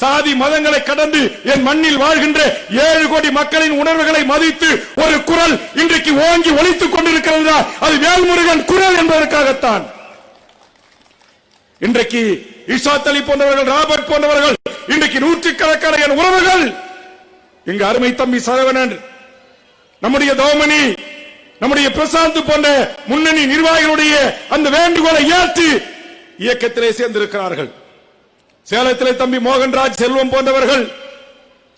சாதி மதங்களை கடந்து என் மண்ணில் வாழ்கின்ற 7 கோடி மக்களின் உணர்வுகளை மதித்து ஒரு குரல் இன்றைக்கு ஓங்கி ஒலித்துக் கொண்டிருக்கிறது. அது வேல்முருகன் குரல் என்பதற்காகத்தான். இன்றைக்கு இஷாத் அலி போன்றவர்கள், ராபர்ட் போன்றவர்கள், இன்றைக்கு நூற்றுக்கணக்கான என் உறவுகள், இங்கு அருமை தம்பி சரவணன், நம்முடைய தோமணி, நம்முடைய பிரசாந்த் போன்ற முன்னணி நிர்வாகிகளுடைய அந்த வேண்டுகோளை ஏற்று இயக்கத்திலே சேர்ந்திருக்கிறார்கள். சேலத்திலே தம்பி மோகன்ராஜ், செல்வம் போன்றவர்கள்,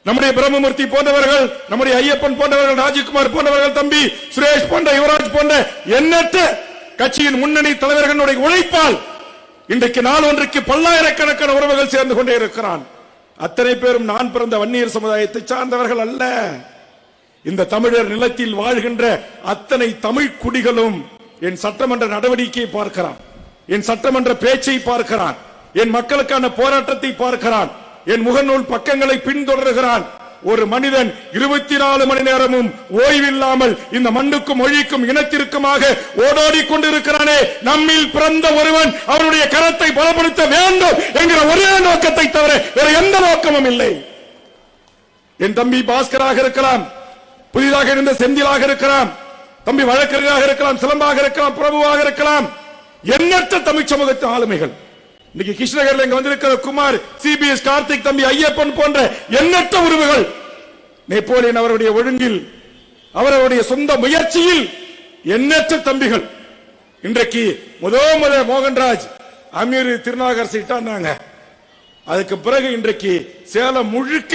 நம்முடைய பிரம்மமூர்த்தி போன்றவர்கள், நம்முடைய ஐயப்பன் போன்றவர்கள், ராஜ்குமார் போன்றவர்கள், தம்பி சுரேஷ் போன்ற, யுவராஜ் போன்ற எண்ணற்ற கட்சியின் முன்னணி தலைவர்களுடைய உழைப்பால் இன்றைக்கு நாள் ஒன்றுக்கு பல்லாயிரக்கணக்கான உறவுகள் சேர்ந்து கொண்டே இருக்கிறான். அத்தனை பேரும் நான் பிறந்த வன்னியர் சமுதாயத்தை சார்ந்தவர்கள் அல்ல. இந்த தமிழர் நிலத்தில் வாழ்கின்ற அத்தனை தமிழ் குடிகளும் என் சட்டமன்ற நடவடிக்கையை பார்க்கிறான், என் சட்டமன்ற பேச்சை பார்க்கிறான், என் மக்களுக்கான போராட்டத்தை பார்க்கிறான், என் முகநூல் பக்கங்களை பின்தொடர்கிறான். ஒரு மனிதன் 24 மணி நேரமும் ஓய்வில்லாமல் இந்த மண்ணுக்கும் மொழிக்கும் இனத்திற்குமாக ஓடோடி கொண்டிருக்கிறானே. நம்மில் பிறந்த ஒருவன் அவருடைய கரத்தை பலப்படுத்த வேண்டும் என்கிற ஒரே நோக்கத்தை தவிர வேற எந்த நோக்கமும் இல்லை. என் தம்பி பாஸ்கராக இருக்கலாம், புதிதாக இருந்த செந்திலாக இருக்கலாம், தம்பி வழக்கறிஞராக இருக்கலாம், சிலம்பாக இருக்கலாம், பிரபுவாக இருக்கலாம், எண்ணற்ற தமிழ் சமூகத்தின் ஆளுமைகள். இன்னைக்கு கிருஷ்ணகிரியில் இங்க வந்திருக்கிற குமார், சிபிஎஸ், கார்த்திக், தம்பி ஐயப்பன் போன்ற எண்ணற்ற உறவுகள், நெப்போலியன் அவருடைய ஒழுங்கில், அவருடைய சொந்த முயற்சியில் எண்ணற்ற தம்பிகள். இன்றைக்கு முதல் மோகன்ராஜ் அமீர் திருநாகரசு இட்டாங்க. அதுக்கு பிறகு இன்றைக்கு சேலம் முழுக்க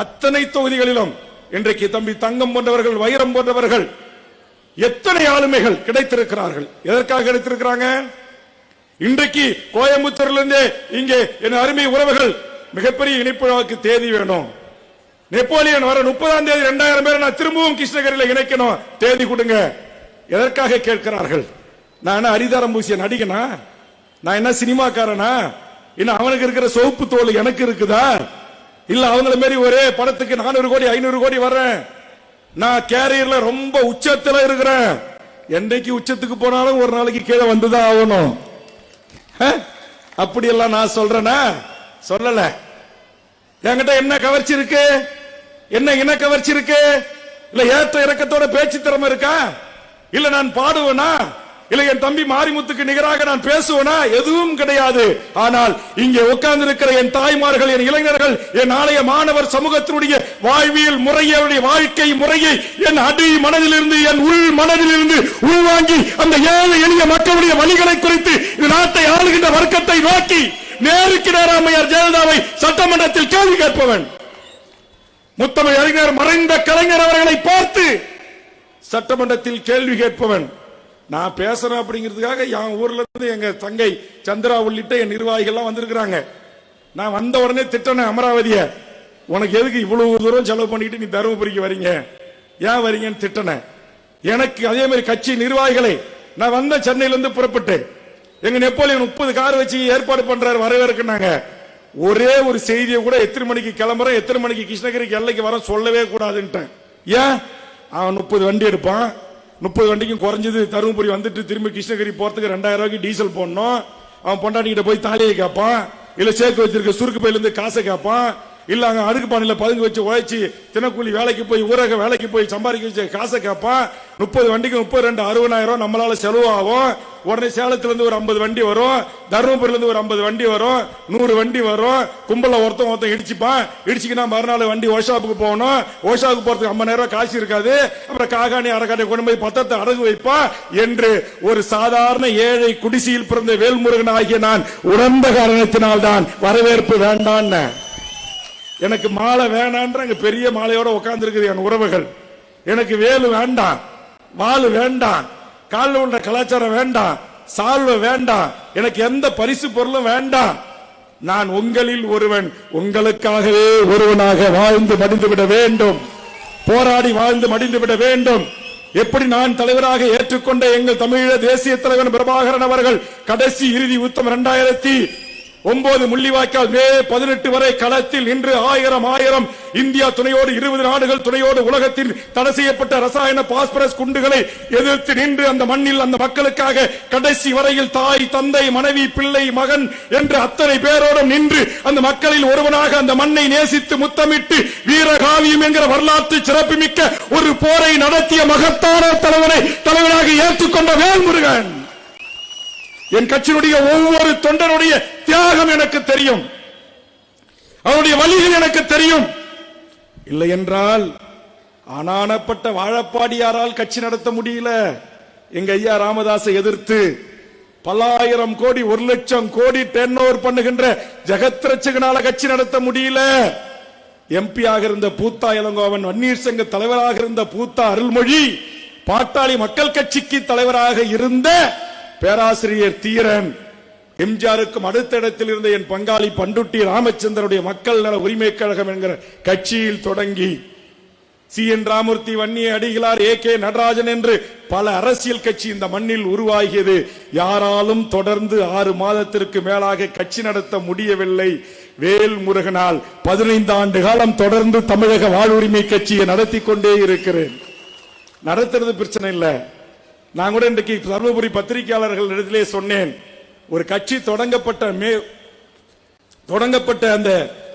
அத்தனை தொகுதிகளிலும் இன்றைக்கு தம்பி தங்கம் போன்றவர்கள், வைரம் போன்றவர்கள், எத்தனை ஆளுமைகள் கிடைத்திருக்கிறார்கள். எதற்காக கிடைத்திருக்கிறாங்க? இன்றைக்கு கோயம்புத்தூரிலிருந்து இங்கே என் அருமை உறவுகள் மிகப்பெரிய இணைப்பு தேதி வேணும். நெப்போலியன் வர 30ஆம் தேதி 2000 பேர் நான் திரும்பவும் கிருஷ்ணகிரியில் இணைக்கணும், தேதி கொடுங்க. எதற்காக கேட்கிறார்கள்? நான் என்ன அரிதாரம் பூசிய நடிகனா? நான் என்ன சினிமாக்காரனா? இன்னும் அவனுக்கு இருக்கிற சோப்பு தோல் எனக்கு இருக்குதா? இல்ல அவங்கள மாரி ஒரே படத்துக்கு 400 கோடி 500 கோடி வர்றேன். நான் கேரியர்ல ரொம்ப உச்சத்துல இருக்கிறேன். என்னைக்கு உச்சத்துக்கு போனாலும் ஒரு நாளைக்கு கீழே வந்துதான் ஆகணும். அப்படி எல்லாம் நான் சொல்றேனா? சொல்லல. என்கிட்ட என்ன கவர்ச்சி இருக்கு? என்ன இன கவர்ச்சி இருக்கு? இல்ல ஏற்ற இறக்கத்தோட பேச்சு திறமை இருக்கா? இல்ல நான் பாடுவேனா? இல்ல என் தம்பி மாரிமுத்துக்கு நிகராக நான் பேசுவேனா? எதுவும் கிடையாது. ஆனால் இங்கே உட்கார்ந்து இருக்கிற என் தாய்மார்கள், என் இளைஞர்கள், என் நாளைய மாணவர் சமூகத்தினுடைய வாழ்வியல் முறையை, வாழ்க்கை முறையை என் அடி மனதிலிருந்து, என் உள் மனதிலிருந்து உள்வாங்கி அந்த ஏழை எளிய மக்களுடைய வழிகளை குறித்து இந்த நாட்டை ஆளுகின்ற வர்க்கத்தை நோக்கி நேருக்கு நேராமையார் ஜெயலலிதாவை சட்டமன்றத்தில் கேள்வி கேட்பவன், முத்தமிழ் அறிஞர் மறைந்த கலைஞர் அவர்களை பார்த்து சட்டமன்றத்தில் கேள்வி கேட்பவன். நான் பேசுறேன் அப்படிங்கிறதுக்காக என் ஊர்ல இருந்து எங்க தங்கை சந்திரா உள்ளிட்ட என் நிர்வாகிகள் வந்திருக்கிறாங்க. நான் வந்த உடனே திட்டன அமராவதிய, உனக்கு எதுக்கு இவ்வளவு தூரம் செலவு பண்ணிட்டு நீ தருமபுரிக்கு வரீங்க, ஏன் வரீங்கன்னு திட்டன. எனக்கு அதே மாதிரி கட்சி நிர்வாகிகளை நான் வந்த சென்னையிலிருந்து புறப்பட்டு எங்க நெப்போலியன் 30 கார் வச்சு ஏற்பாடு பண்றாரு வரவேற்கிறாங்க. ஒரே ஒரு செய்தியை கூட எத்தனை மணிக்கு கிளம்புறோம், எத்தனை மணிக்கு கிருஷ்ணகிரிக்கு எல்லைக்கு வர சொல்லவே கூடாதுன்ட்டேன். ஏன்? அவன் 30 வண்டி எடுப்பான். 30 வண்டிக்கும் குறைஞ்சது தருமபுரி வந்துட்டு திரும்பி கிருஷ்ணகிரி போறதுக்கு 2000 ரூபாய்க்கு டீசல் போடணும். அவன் பொண்டாட்டிகிட்ட போய் தாலியை கேட்பான், இல்ல சேர்த்து வச்சிருக்க சுருக்கு பையில இருந்து காசை கேட்பான், இல்ல அங்க அடுக்கு பானையில பதுங்கு வச்சு உழைச்சி தினக்கூலி வேலைக்கு போய் ஊரக வேலைக்கு போய் சம்பாதிக்க வச்ச காசை கேட்பான். 30 வண்டிக்கு 32 60,000 நம்மளால செலவு ஆகும். உடனே சேலத்துல இருந்து ஒரு 50 வண்டி வரும், தருமபுரியில இருந்து ஒரு 50 வண்டி வரும், 100 வண்டி வரும். கும்பல ஒருத்தன் இடிச்சுப்பான். இடிச்சுக்கினா மறுநாள் வண்டி ஒர்க்ஷாப்புக்கு போகணும். ஒர்க்ஷாப்புக்கு போறதுக்கு 50,000 ரூபாய் காசு இருக்காது. அப்புறம் காகாணி அரகாணி கொண்டு போய் பத்திரத்தை அடகு வைப்பா என்று ஒரு சாதாரண ஏழை குடிசையில் பிறந்த வேல்முருகன் ஆகிய நான் உணர்ந்த காரணத்தினால் தான் வரவேற்பு வேண்டான். எனக்கு மாலை வேணான்ற பெரிய மாலையோட உட்கார்ந்து இருக்குது என் உறவுகள். எனக்கு வேலு வேண்டாம், வாலு வேண்டாம், காலில் உள்ள கலாச்சாரம் வேண்டாம், சால்வ வேண்டாம், எனக்கு எந்த பரிசு பொருளும் வேண்டாம். நான் உங்களில் ஒருவன், உங்களுக்காகவே ஒருவனாக வாழ்ந்து மடிந்துவிட வேண்டும், போராடி வாழ்ந்து மடிந்துவிட வேண்டும். எப்படி நான் தலைவராக ஏற்றுக்கொண்ட எங்கள் தமிழீழ தேசிய தலைவர் பிரபாகரன் அவர்கள் கடைசி இறுதி யுத்தம் 2009 முள்ளிவாய்க்கால் மே 18 வரை களத்தில் நின்று 1000 இந்தியா துணையோடு 20 நாடுகள் துணையோடு உலகத்தில் தடை செய்யப்பட்ட ரசாயன பாஸ்பரஸ் குண்டுகளை எதிர்த்து நின்று அந்த மண்ணில் அந்த மக்களுக்காக கடைசி வரையில் தாய் தந்தை மனைவி பிள்ளை மகன் என்று அத்தனை பேரோடும் நின்று அந்த மக்களில் ஒருவனாக அந்த மண்ணை நேசித்து முத்தமிட்டு வீரகாவியம் என்கிற வரலாற்று சிறப்புமிக்க ஒரு போரை நடத்திய மகத்தான தலைவராக ஏற்றுக்கொண்ட வேல்முருகன். என் கட்சியினுடைய ஒவ்வொரு தொண்டனுடைய தியாகம் எனக்கு தெரியும், அவருடைய வழிகள் எனக்கு தெரியும். இல்லை என்றால் ஆனானப்பட்ட வாழப்பாடியாரால் கட்சி நடத்த முடியல. எங்க ஐயா ராமதாஸை எதிர்த்து பல்லாயிரம் கோடி 1 லட்சம் கோடி டர்ன் ஓவர் பண்ணுகின்ற ஜெகத் ரட்சகனால கட்சி நடத்த முடியல. எம்பியாக இருந்த பூத்தா இளங்கோவன், வன்னியர் சங்க தலைவராக இருந்த பூத்தா அருள்மொழி, பாட்டாளி மக்கள் கட்சிக்கு தலைவராக இருந்த பேராசிரியர் தீரன், எம்ஜிஆருக்கும் அடுத்த இடத்தில் இருந்த என் பங்காளி பண்டுட்டி ராமச்சந்திரனுடைய மக்கள் நல உரிமை கழகம் என்கிற கட்சியில் தொடங்கி CN ராமூர்த்தி, வன்னிய அடிகளார், AK நடராஜன் என்று பல அரசியல் கட்சி இந்த மண்ணில் உருவாகியது. யாராலும் தொடர்ந்து 6 மாதத்திற்கு மேலாக கட்சி நடத்த முடியவில்லை. வேல்முருகனால் 15 ஆண்டு காலம் தொடர்ந்து தமிழக வாழ்வுரிமை கட்சியை நடத்தி கொண்டே இருக்கிறேன். நடத்துறது பிரச்சனை இல்லை. நான் கூட இன்றைக்கு தருமபுரி பத்திரிகையாளர்கள் இடத்திலே சொன்னேன், ஒரு கட்சி தொடங்கப்பட்ட அந்த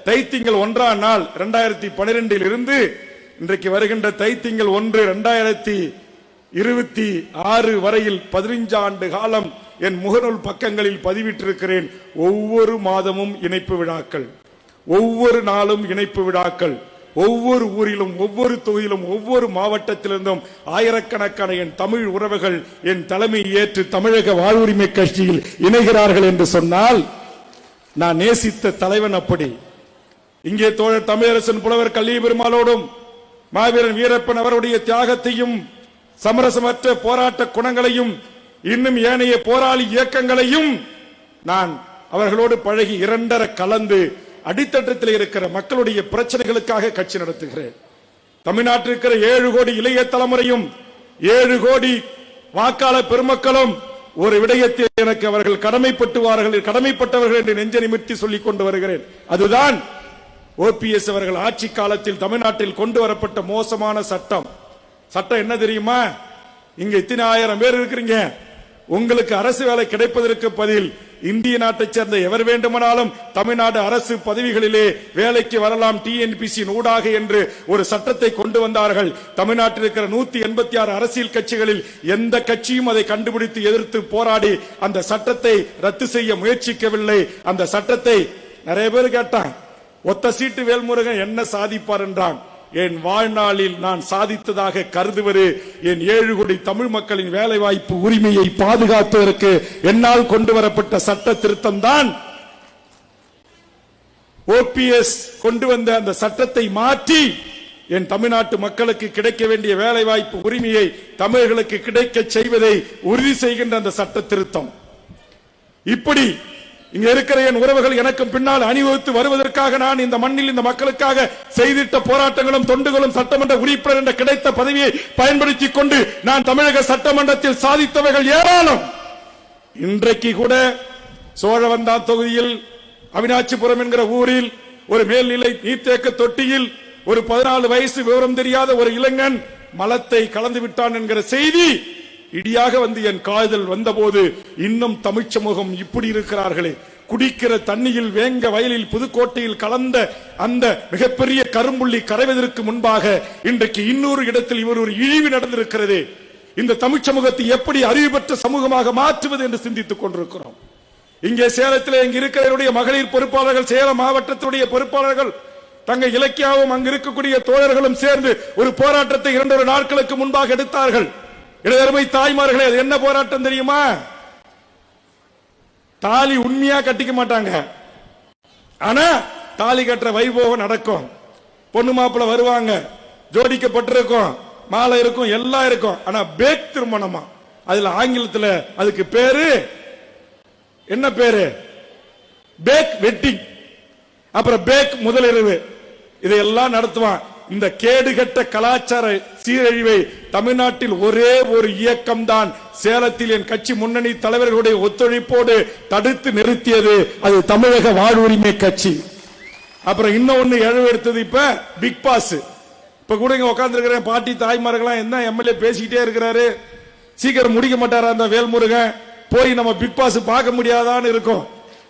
தைத்திங்கள் 1ஆம் நாள் 2012 இருந்து இன்றைக்கு வருகின்ற தைத்திங்கள் 1 2026 வரையில் 15 ஆண்டு காலம் என் முகநூல் பக்கங்களில் பதிவிட்டிருக்கிறேன். ஒவ்வொரு மாதமும் இணைப்பு விழாக்கள், ஒவ்வொரு நாளும் இணைப்பு விழாக்கள், ஒவ்வொரு ஊரிலும் ஒவ்வொரு தொகுதியிலும் ஒவ்வொரு மாவட்டத்திலிருந்தும் ஆயிரக்கணக்கான என் தமிழ் உறவுகள் என் தலைமை ஏற்று தமிழக வாழ்வுரிமை கட்சியில் இணைகிறார்கள் என்று சொன்னால் நான் நேசித்த தலைவன் அப்படி. இங்கே தோழர் தமிழரசன் புலவர் கல்வி பெருமாளோடும் மாவீரன் வீரப்பன் அவருடைய தியாகத்தையும் சமரசமற்ற போராட்ட குணங்களையும் இன்னும் ஏனைய போராளி இயக்கங்களையும் நான் அவர்களோடு பழகி 2 கலந்து அடித்தட்டத்தில் இருக்கிற மக்களுடைய பிரச்சனைகளுக்காக கட்சி நடத்துகிறேன். தமிழ்நாட்டில் இருக்கிற 7 கோடி இளைய தலைமுறையும் 7 கோடி வாக்காளர் பெருமக்களும் ஒரு விடயத்தில் எனக்கு அவர்கள் கடமைப்பட்டவர்கள் என்று நெஞ்ச நிமிர்த்தி சொல்லிக் கொண்டு வருகிறேன். அதுதான் OPS அவர்கள் ஆட்சி காலத்தில் தமிழ்நாட்டில் கொண்டு வரப்பட்ட மோசமான சட்டம். என்ன தெரியுமா? இங்க இத்தனை 1000 பேர் இருக்கிறீங்க, உங்களுக்கு அரசு வேலை கிடைப்பதற்கு பதில் இந்திய நாட்டைச் சேர்ந்த எவர் வேண்டுமானாலும் தமிழ்நாடு அரசு பதவிகளிலே வேலைக்கு வரலாம் TNPC ஊடாக என்று ஒரு சட்டத்தை கொண்டு வந்தார்கள். தமிழ்நாட்டில் இருக்கிற 186 அரசியல் கட்சிகளில் எந்த கட்சியும் அதை கண்டுபிடித்து எதிர்த்து போராடி அந்த சட்டத்தை ரத்து செய்ய முயற்சிக்கவில்லை. அந்த சட்டத்தை நிறைய பேர் கேட்டான், ஒத்த சீட்டு வேல்முருகன் என்ன சாதிப்பார் என்றான். என் வாழ்நாளில் நான் சாதித்ததாக கருதுவது என் 7 கோடி தமிழ் மக்களின் வேலை வாய்ப்பு உரிமையை பாதுகாப்பதற்கு என்னால் கொண்டு வரப்பட்ட சட்ட திருத்தம் தான். OPS கொண்டு வந்த அந்த சட்டத்தை மாற்றி என் தமிழ்நாட்டு மக்களுக்கு கிடைக்க வேண்டிய வேலை வாய்ப்பு உரிமையை தமிழர்களுக்கு கிடைக்க செய்வதை உறுதி செய்கின்ற அந்த சட்ட திருத்தம். இப்படி இங்க இருக்கிற என் உறவுகள் எனக்கு பின்னால் அணிவகுத்து வருவதற்காக நான் இந்த மண்ணில் இந்த மக்களுக்காக செய்திட்ட போராட்டங்களும் தொண்டுகளும் சட்டமன்ற உறுப்பினர் என்ற கிடைத்த பதவியை பயன்படுத்திக் கொண்டு நான் தமிழக சட்டமன்றத்தில் சாதித்தவர்கள் ஏராளம். இன்றைக்கு கூட சோழவந்தா தொகுதியில் அவினாச்சிபுரம் என்கிற ஊரில் ஒரு மேல்நிலை நீர்த்தேக்க தொட்டியில் ஒரு 14 வயசு விவரம் தெரியாத ஒரு இளைஞன் மலத்தை கலந்து விட்டான் என்கிற செய்தி இடியாக வந்து என் காதல் வந்தபோது இன்னும் தமிழ் சமூகம் இப்படி இருக்கிறார்களே, குடிக்கிற தண்ணியில் வேங்க வயலில் புதுக்கோட்டையில் கலந்த அந்த மிகப்பெரிய கரும்புள்ளி கரைவதற்கு முன்பாக இன்றைக்கு இன்னொரு இடத்தில் இவர் ஒரு இழிவு நடந்திருக்கிறது. இந்த தமிழ் சமூகத்தை எப்படி அறிவு பெற்ற சமூகமாக மாற்றுவது என்று சிந்தித்துக் கொண்டிருக்கிறோம். இங்கே சேலத்தில் இங்கு இருக்கிற மகளிர் பொறுப்பாளர்கள், சேலம் மாவட்டத்துடைய பொறுப்பாளர்கள், தங்க இலக்கியாவும் அங்கு இருக்கக்கூடிய தோழர்களும் சேர்ந்து ஒரு போராட்டத்தை 2 நாட்களுக்கு முன்பாக எடுத்தார்கள். இளையருமை தாய்மார்களே, அது என்ன போராட்டம் தெரியுமா? தாலி உண்மையா கட்டிக்க மாட்டாங்க, ஆனா தாலி கட்டுற வைபோகம் நடக்கும். பொண்ணு மாப்பிள்ள வருவாங்க, ஜோடிக்கப்பட்டிருக்கும், மாலை இருக்கும், எல்லாம் இருக்கும். ஆனா பேக் திருமணமா, அதுல ஆங்கிலத்துல அதுக்கு பேரு என்ன பேரு? பேக் வெட்டிங், அப்புறம் பேக் முதலிரவு, இதையெல்லாம் நடத்துவான். இந்த கேடுகட்ட கலாச்சார சீரழிவை தமிழ்நாட்டில் ஒரே ஒரு இயக்கம் தான் சேலத்தில் என் கட்சி முன்னணி தலைவர்களுடைய ஒத்துழைப்போடு தடுத்து நிறுத்தியது. அது தமிழக வாழ்வுரிமை கட்சி. அப்புறம் இன்னொன்னு எடுத்தது இப்ப பிக் பாஸ். இப்ப கூட இங்க உட்கார்ந்து இருக்கிற பாட்டி தாய்மார்கள்லாம் என்ன எம்எல்ஏ பேசிக்கிட்டே இருக்கிறாரு, சீக்கிரம் முடிக்க மாட்டாரா அந்த வேல்முருகன், போய் நம்ம பிக் பாஸ் பார்க்க முடியாதான்னு இருக்கும்.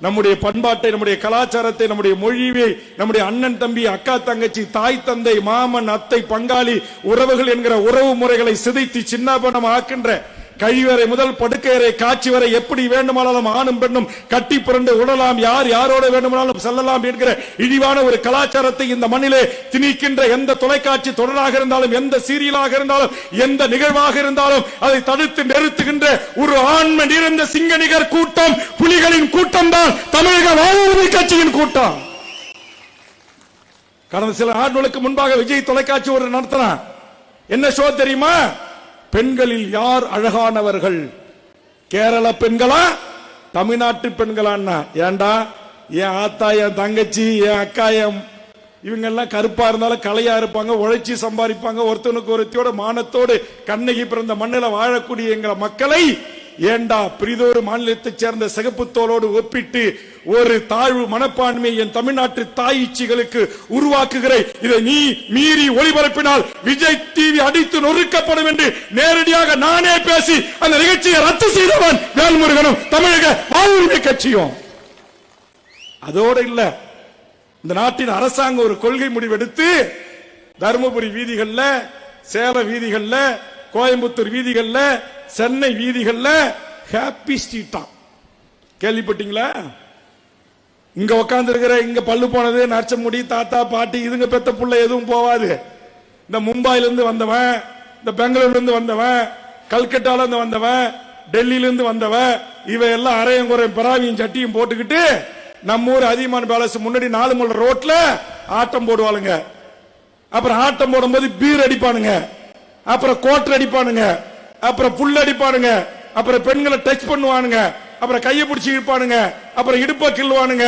நம்முடைய பண்பாட்டை, நம்முடைய கலாச்சாரத்தை, நம்முடைய மொழியை, நம்முடைய அண்ணன் தம்பி அக்கா தங்கச்சி தாய் தந்தை மாமன் அத்தை பங்காளி உறவுகள் என்கிற உறவு முறைகளை சிதைத்து சின்னாபனம் ஆக்கின்ற கழிவறை முதல் படுக்கையறை காட்சி வரை எப்படி வேண்டுமானாலும் ஆணும் பெண்ணும் கட்டி புரண்டு உடலாம், யார் யாரோட வேண்டுமானாலும் செல்லலாம் என்கிற இழிவான ஒரு கலாச்சாரத்தை இந்த மண்ணிலே திணிக்கின்ற எந்த தொலைக்காட்சி தொடராக இருந்தாலும், எந்த சீரியலாக இருந்தாலும், எந்த நிகழ்வாக இருந்தாலும் அதை தடுத்து நிறுத்துகின்ற ஒரு ஆண்மை நிறைந்த சிங்க நிகர் கூட்டம் புலிகளின் கூட்டம் தான் தமிழக வாழ்வுரிமை கட்சியின் கூட்டம். கடந்த சில ஆண்டுகளுக்கு முன்பாக விஜய் தொலைக்காட்சி ஒரு நடத்தினான். என்ன ஷோ தெரியுமா? பெண்களில் யார் அழகானவர்கள், கேரள பெண்களா தமிழ்நாட்டு பெண்களான்னா? ஏண்டா, என் ஆத்தா, என் தங்கச்சி, என் அக்கா, இவங்க எல்லாம் கருப்பா இருந்தாலும் கலையா இருப்பாங்க, உழைச்சி சம்பாதிப்பாங்க, ஒருத்தனுக்கு ஒருத்தியோட மானத்தோடு கண்ணகி பிறந்த மண்ணில் வாழக்கூடிய எங்களை மக்களை ஏண்டா பிரிதொரு மாநிலத்தைச் சேர்ந்த சிகப்பு தோலோடு ஒப்பிட்டு ஒரு தாழ்வு மனப்பான்மை என் தமிழ்நாட்டு தாய்ச்சிகளுக்கு உருவாக்குகிற இதை நீ மீறி ஒளிபரப்பினால் விஜய் டிவி அடித்து நொறுக்கப்படும் என்று நேரடியாக நானே பேசி அந்த நிகழ்ச்சியை ரத்து செய்தவன் வேல்முருகனும் தமிழக வாழ்வுரிமை கட்சியும். அதோடு இல்ல, இந்த நாட்டின் அரசாங்கம் ஒரு கொள்கை முடிவெடுத்து தருமபுரி வீதிகள்ல, சேலம் வீதிகள்ல, கோயம்புத்தூர் வீதிகள்ல, சென்னை வீதிகள்ல ஹாப்பி ஸ்ட்ரீட்டா கேள்விப்பட்டீங்களா? இங்க உட்கார்ந்து இருக்கிற, இங்க பல்லு போனது, நரச்சமுடி, தாத்தா பாட்டி, இதுங்க பெத்த புள்ள எதுவும் போவாது. இந்த மும்பைல இருந்து வந்தவன், இந்த பெங்களூர்ல இருந்து வந்தவன், கல்கட்டால இருந்து வந்தவன், டெல்லியில இருந்து வந்தவன், இவ எல்லாம் அரையும் குறையும் பராவியும் சட்டியும் போட்டுக்கிட்டு நம்ம ஊர் அதிகமான பேலஸ் முன்னாடி 4 முள்ள ரோட்ல ஆட்டம் போடுவாளுங்க. அப்புறம் ஆட்டம் போடும்போது பீர் அடிப்பானுங்க, அப்புறம் கோட்டர் அடிப்பானுங்க, அப்புறம் புல் அடிப்பானுங்க, அப்புறம் பெண்களை டச் பண்ணுவானுங்க, அப்புறம் கையை பிடிச்சி இழுப்பானுங்க, அப்புறம் இடுப்ப கிள்ளுவானுங்க,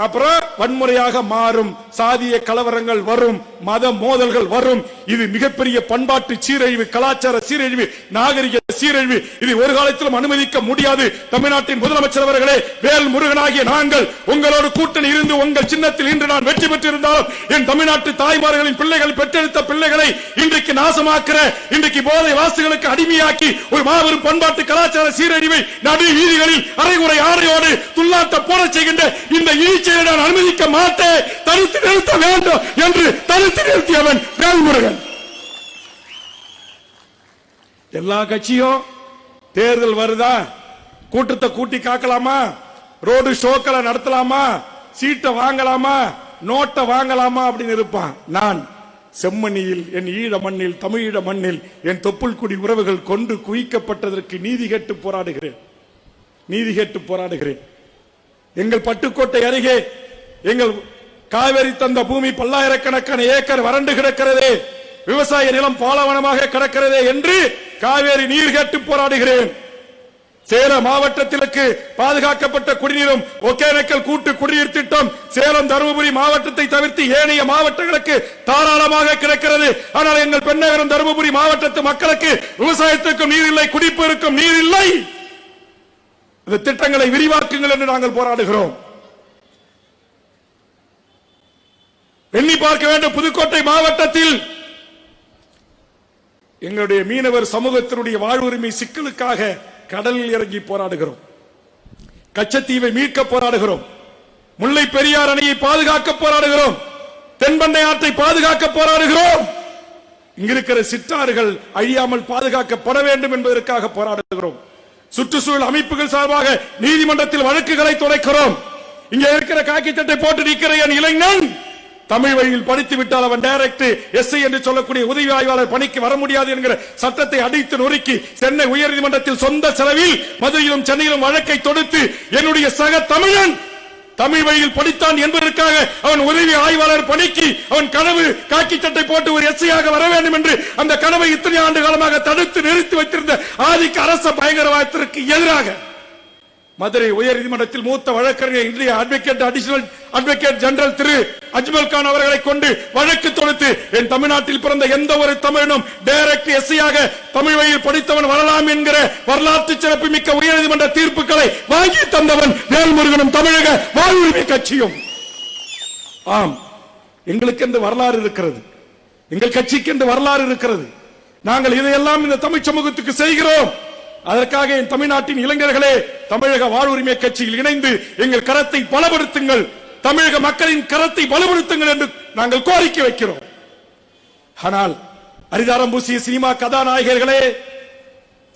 அப்புறம் வன்முறையாக மாறும், சாதிய கலவரங்கள் வரும், மத மோதல்கள் வரும். இது மிகப்பெரிய பண்பாட்டு சீரழிவு, கலாச்சார சீரழிவு, நாகரிக சீரழிவு. இது ஒரு காலத்திலும் அனுமதிக்க முடியாது. தமிழ்நாட்டின் முதலமைச்சர் அவர்களே, வேல் முருகனாகிய நாங்கள் உங்களோடு கூட்டணி இருந்து உங்கள் சின்னத்தில் இன்று நான் வெற்றி பெற்றிருந்தாலும் என் தமிழ்நாட்டு தாய்மார்களின் பிள்ளைகள், பெற்றெடுத்த பிள்ளைகளை இன்றைக்கு நாசமாக்குற, இன்றைக்கு போதை வாசுகளுக்கு அடிமையாக்கி ஒரு மாபெரும் பண்பாட்டு கலாச்சார சீரழிவை நடு வீதிகளில் அரைகுறை ஆடையோடு துள்ளாட்ட போட செய்கின்ற இந்த ஈச்சை நான் அனுமதிக்க மாட்டேன், தடுத்து நிறுத்த வேண்டும் என்று தடுத்து நிறுத்தியவன் வேல்முருகன். எல்லா கட்சியும் தேர்தல் வருதா, கூட்டத்தை கூட்டி காக்கலாமா, ரோடு ஷோக்களை நடத்தலாமா, சீட்டை வாங்கலாமா, நோட்டை வாங்கலாமா அப்படின்னு இருப்பான். நான் செம்மணியில், என் ஈழ மண்ணில், தமிழீழ மண்ணில் என் தொப்புள் குடி உறவுகள் கொண்டு குவிக்கப்பட்டதற்கு நீதி கேட்டு போராடுகிறேன், நீதி கேட்டு போராடுகிறேன். எங்கள் பட்டுக்கோட்டை அருகே எங்கள் காவேரி தந்த பூமி பல்லாயிரக்கணக்கான ஏக்கர் வறண்டு கிடக்கிறதே, விவசாய நிலம் பாலைவனமாக கிடக்கிறதே என்று காவேரி நீர் கேட்டு போராடுகிறேன். சேலம் மாவட்டத்திற்கு பாதுகாக்கப்பட்ட குடிநீரும் ஒகேனக்கல் கூட்டு குடிநீர் திட்டம் சேலம் தருமபுரி மாவட்டத்தை தவிர்த்து ஏனைய மாவட்டங்களுக்கு தாராளமாக கிடைக்கிறது. ஆனால் எங்கள் பெண்ணகரம் தருமபுரி மாவட்டத்து மக்களுக்கு விவசாயத்துக்கும் நீர் இல்லை, குடிப்பதற்கும் நீர் இல்லை. இந்த திட்டங்களை விரிவாக்குங்கள் என்று நாங்கள் போராடுகிறோம். எண்ணி பார்க்க வேண்டும், புதுக்கோட்டை மாவட்டத்தில் எங்களுடைய மீனவர் சமூகத்தினுடைய வாழ்வுரிமை சிக்கலுக்காக கடலில் இறங்கி போராடுகிறோம். கச்சத்தீவை மீட்க போராடுகிறோம். முல்லை பெரியார் அணையை பாதுகாக்க போராடுகிறோம். தென்பெண்ணை ஆற்றை பாதுகாக்க போராடுகிறோம். இங்கிருக்கிற சிற்றாறுகள் அழியாமல் பாதுகாக்கப்பட வேண்டும் என்பதற்காக போராடுகிறோம். சுற்றுச்சூழல் அமைப்புகள் சார்பாக நீதிமன்றத்தில் வழக்குகளை தொலைக்கிறோம். இங்க இருக்கிற காக்கி சட்டை போட்டு நிற்கிற என் இளைஞன் தமிழ் வழியில் படித்து விட்டால் அவன் டைரக்ட் எஸ்ஐ என்று சொல்லக்கூடிய உதவி ஆய்வாளர் பணிக்கு வர முடியாது என்கிற சட்டத்தை அடித்து நொறுக்கி சென்னை உயர்நீதிமன்றத்தில் சொந்த செலவில் மதுரையிலும் சென்னையிலும் வழக்கை தொடுத்து என்னுடைய சக தமிழன் தமிழ் வழியில் படித்தான் என்பதற்காக அவன் உதவி ஆய்வாளர் பணிக்கு அவன் கனவு காக்கி சட்டை போட்டு ஒரு எஸ்ஐயாக வர வேண்டும் என்று அந்த கனவை இத்தனை ஆண்டு காலமாக தடுத்து நிறுத்தி வைத்திருந்த ஆதிக்க அரச பயங்கரவாதத்திற்கு எதிராக மதுரை உயர்நீதிமன்றத்தில் மூத்த வழக்கறிஞர் இந்திய அடிஷனல் அட்வொகேட் ஜெனரல் திரு அஜ்மல் கான் அவர்களை கொண்டு வழக்கு தொடுத்து என் தமிழ்நாட்டில் பிறந்த எந்த ஒரு தமிழனும் டைரக்ட் எஸ்ஐயாக தமிழ் வழியில் படித்தவன் வரலாம் என்கிற வரலாற்று சிறப்பு மிக்க உயர்நீதிமன்ற தீர்ப்புகளை வாங்கி தந்தவன் வேல்முருகனும் தமிழக வாழ்வுரிமை கட்சியும். ஆம், எங்களுக்கு என்று வரலாறு இருக்கிறது, எங்கள் கட்சிக்கு என்று வரலாறு இருக்கிறது. நாங்கள் இதையெல்லாம் இந்த தமிழ் சமூகத்துக்கு செய்கிறோம். அதற்காக என் தமிழ்நாட்டின் இளைஞர்களே, தமிழக வாழ்வுரிமை கட்சியில் இணைந்து எங்கள் கரத்தை பலப்படுத்துங்கள், தமிழக மக்களின் கரத்தை பலப்படுத்துங்கள் என்று நாங்கள் கோரிக்கை வைக்கிறோம். ஆனால் அரிதாரம் பூசிய சினிமா கதாநாயகர்களே,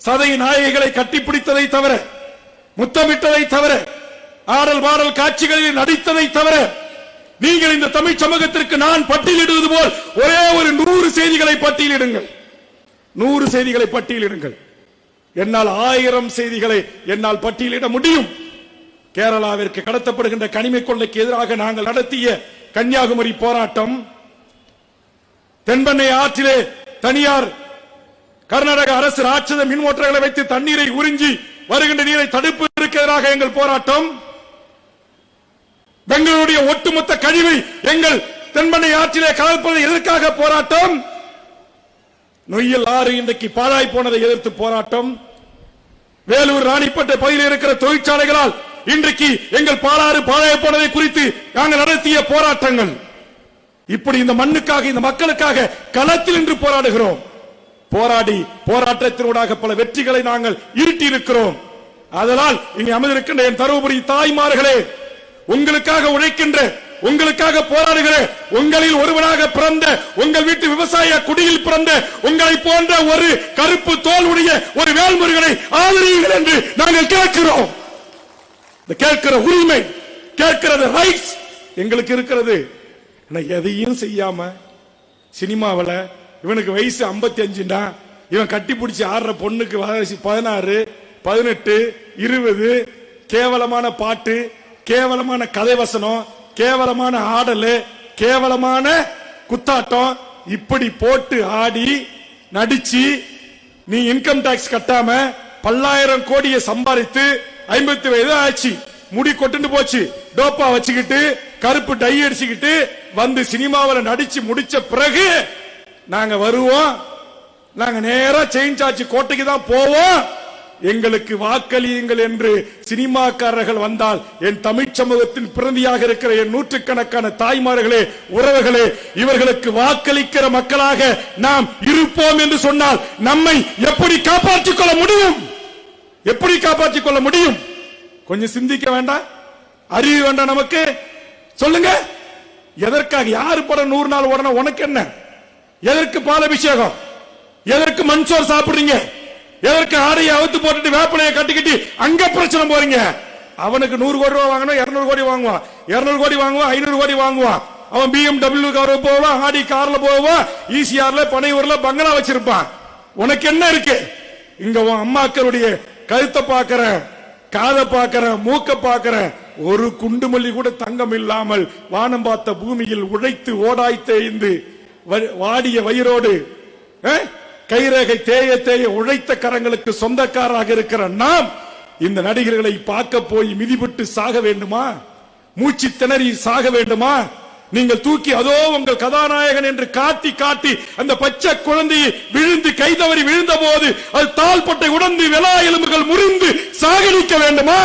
சதை நாயகிகளை கட்டிப்பிடித்ததை தவிர, முத்தமிட்டதை தவிர, ஆடல் பாடல் காட்சிகளில் நடித்ததை தவிர, நீங்கள் இந்த தமிழ் சமூகத்திற்கு நான் பட்டியலிடுவது போல் ஒரே ஒரு 100 செய்திகளை பட்டியலிடுங்கள். 100 செய்திகளை பட்டியலிடுங்கள். என்னால் 1000 செய்திகளை என்னால் பட்டியலிட முடியும். கேரளாவிற்கு கடத்தப்படுகின்ற கனிம கொள்ளைக்கு எதிராக நாங்கள் நடத்திய கன்னியாகுமரி போராட்டம், தென்பெண்ணை ஆற்றிலே தனியார் கர்நாடக அரசு ராட்சத மின் மோட்டார்களை வைத்து தண்ணீரை உறிஞ்சி வருகின்ற நீரை தடுப்பதற்கு எதிராக எங்கள் போராட்டம், பெங்களூருடைய ஒட்டுமொத்த கழிவை எங்கள் தென்பெண்ணை ஆற்றிலே கலப்பதை எதற்காக போராட்டம், நொய்யல் ஆறு இன்றைக்கு பாழாய் போனதை எதிர்த்து போராட்டம், வேலூர் ராணிப்பேட்டை பகுதியில் இருக்கிற தொழிற்சாலைகளால் இன்றைக்கு எங்கள் பாலாறு பாழாய் போனதை குறித்து நாங்கள் நடத்திய போராட்டங்கள். இப்படி இந்த மண்ணுக்காக இந்த மக்களுக்காக களத்தில் நின்று போராடுகிறோம். போராடி போராட்டத்தினூடாக பல வெற்றிகளை நாங்கள் ஈட்டி இருக்கிறோம். அதனால் இங்கே அமர்ந்திருக்கின்ற என் தருமபுரி தாய்மார்களே, உங்களுக்காக உழைக்கின்ற, உங்களுக்காக போராடுகிற, உங்களில் ஒருவனாக பிறந்த, உங்கள் வீட்டு விவசாய குடியில் பிறந்த உங்களை போன்ற ஒரு கருப்பு தோல் உடைய ஒரு வேல்முருகனை ஆதரியுங்கள் என்று நாங்கள் கேட்கிறோம். கேட்கிற உரிமை, கேட்கிறது ரைட்ஸ் எங்களுக்கு இருக்கிறது. எதையும் செய்யாம சினிமாவில் இவனுக்கு வயசு 55, இவன் கட்டி பிடிச்சி ஆடுற பொண்ணுக்கு வயசு 16, 18, 20, கேவலமான பாட்டு, கேவலமான கதை வசனம், கேவலமான ஆடல், கேவலமான குத்தாட்டம், இப்படி போட்டு ஆடி நடிச்சு நீ இன்கம் டாக்ஸ் கட்டாம பல்லாயிரம் கோடியை சம்பாதித்து 50 வயது ஆச்சு, முடி கொண்டு போச்சு, டோப்பா வச்சுக்கிட்டு கருப்பு டை அடிச்சுக்கிட்டு வந்து சினிமாவில் நடிச்சு முடிச்ச பிறகு நாங்க வருவோம், நாங்க நேரா செயின்ஸ் ஆட்சி கோட்டைக்கு தான் போவோம், எங்களுக்கு வாக்களியுங்கள் என்று சினிமாக்காரர்கள் வந்தால் என் தமிழ் சமூகத்தின் பிரதியாக இருக்கிற என் நூற்றுக்கணக்கான தாய்மார்களே, உறவுகளே, இவர்களுக்கு வாக்களிக்கிற மக்களாக நாம் இருப்போம் என்று சொன்னால் நம்மை எப்படி காப்பாற்றிக் கொள்ள முடியும்? எப்படி காப்பாற்றிக் கொள்ள முடியும்? கொஞ்சம் சிந்திக்க வேண்டாம்? அறிவு வேண்டாம் நமக்கு? சொல்லுங்க, எதற்காக? யாரு படம் 100 நாள் ஓடணும்? உனக்கு என்ன? எதற்கு பாலாபிஷேகம்? எதற்கு மண்சோர் சாப்பிடுறீங்க? எதற்கு ஆடையை அவுத்து போட்டுட்டு வேப்பலையை கட்டிக்கிட்டு அங்க பிரச்சனை போறீங்க? அவனுக்கு 100 கோடி ரூபாய் வாங்கணும், 200 கோடி வாங்குவான், 200 கோடி வாங்குவான், 500 கோடி வாங்குவான். அவன் BMW கார் போவான், ஆடி கார்ல போவான், ஈசிஆர்ல பனையூர்ல பங்களா வச்சிருப்பான். உனக்கு என்ன இருக்கு? இங்க உன் அம்மாக்களுடைய கழுத்தை பாக்குற, காதை பாக்குற, மூக்க பாக்குற, ஒரு குண்டுமல்லி கூட தங்கம் இல்லாமல் வானம் பார்த்த பூமியில் உழைத்து ஓடாய் தேய்ந்து வாடிய வயிறோடு கைரேகை தேய தேய உழைத்த கரங்களுக்கு சொந்தக்காராக இருக்கிற நாம் இந்த நடிகர்களை பார்க்க போய் மிதிபட்டு சாக வேண்டுமா? மூச்சு திணறி சாக வேண்டுமா? நீங்கள் தூக்கி அதோ உங்கள் கதாநாயகன் என்று காட்டி காட்டி அந்த பச்சை குழந்தையை விழுந்து கைதவறி விழுந்த போது அது தாழ்பட்டை உடந்து விலா எலும்புகள் முறிந்து சாகடிக்க வேண்டுமா?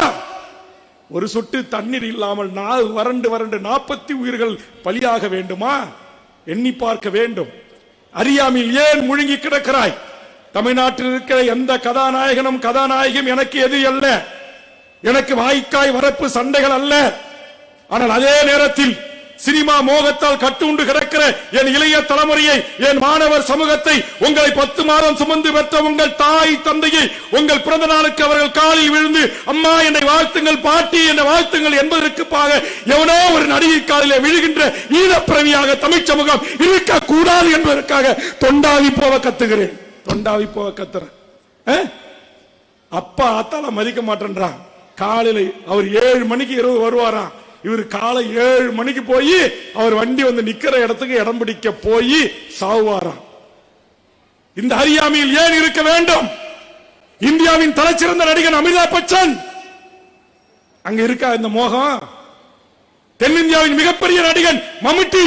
ஒரு சொட்டு தண்ணீர் இல்லாமல் வறண்டு 40 உயிர்கள் பலியாக வேண்டுமா? எண்ணி பார்க்க வேண்டும். அறியாமையில் ஏன் முழுங்கி கிடக்கிறாய்? தமிழ்நாட்டில் இருக்கிற எந்த கதாநாயகனும் கதாநாயகியும் எனக்கு எது அல்ல, எனக்கு வாய்க்காய் வரப்பு சண்டைகள் அல்ல. ஆனால் அதே நேரத்தில் சினிமா மோகத்தால் கட்டுண்டு கிடக்கிற என் இளைய தலைமுறையை, என் மாணவர் சமூகத்தை, உங்களை 10 மாதம் சுமந்து பெற்ற உங்கள் தாய் தந்தையை உங்கள் பிறந்த நாளுக்கு அவர்கள் காலில் விழுந்து அம்மா என்னை வாழ்த்துங்கள், பாட்டி என்னை வாழ்த்துங்கள் என்பதற்காக எவனோ ஒரு நடிகை காலிலே விழுகின்ற ஈழப்பிரவியாக தமிழ் சமூகம் இருக்க கூடாது என்பதற்காக தொண்டாவி போக கத்துகிறேன். தொண்டாவி போக கத்துறேன். அப்பா ஆத்தால மதிக்க மாட்டேன்றான். காலையில அவர் 7 மணிக்கு இரவு வருவாராம். இவர் காலை 7 மணிக்கு போய் அவர் வண்டி வந்து நிக்கிற இடத்துக்கு இடம் பிடிக்க போய் சாவுவாராம். இந்த அறியாமையில் ஏன் இருக்க வேண்டும்? இந்தியாவின் தலைச்சிறந்த நடிகன் அமிதாப் பச்சன் அங்க இருக்கா இந்த மோகம்? தென்னிந்தியாவின் மிகப்பெரிய நடிகன் மம்முட்டி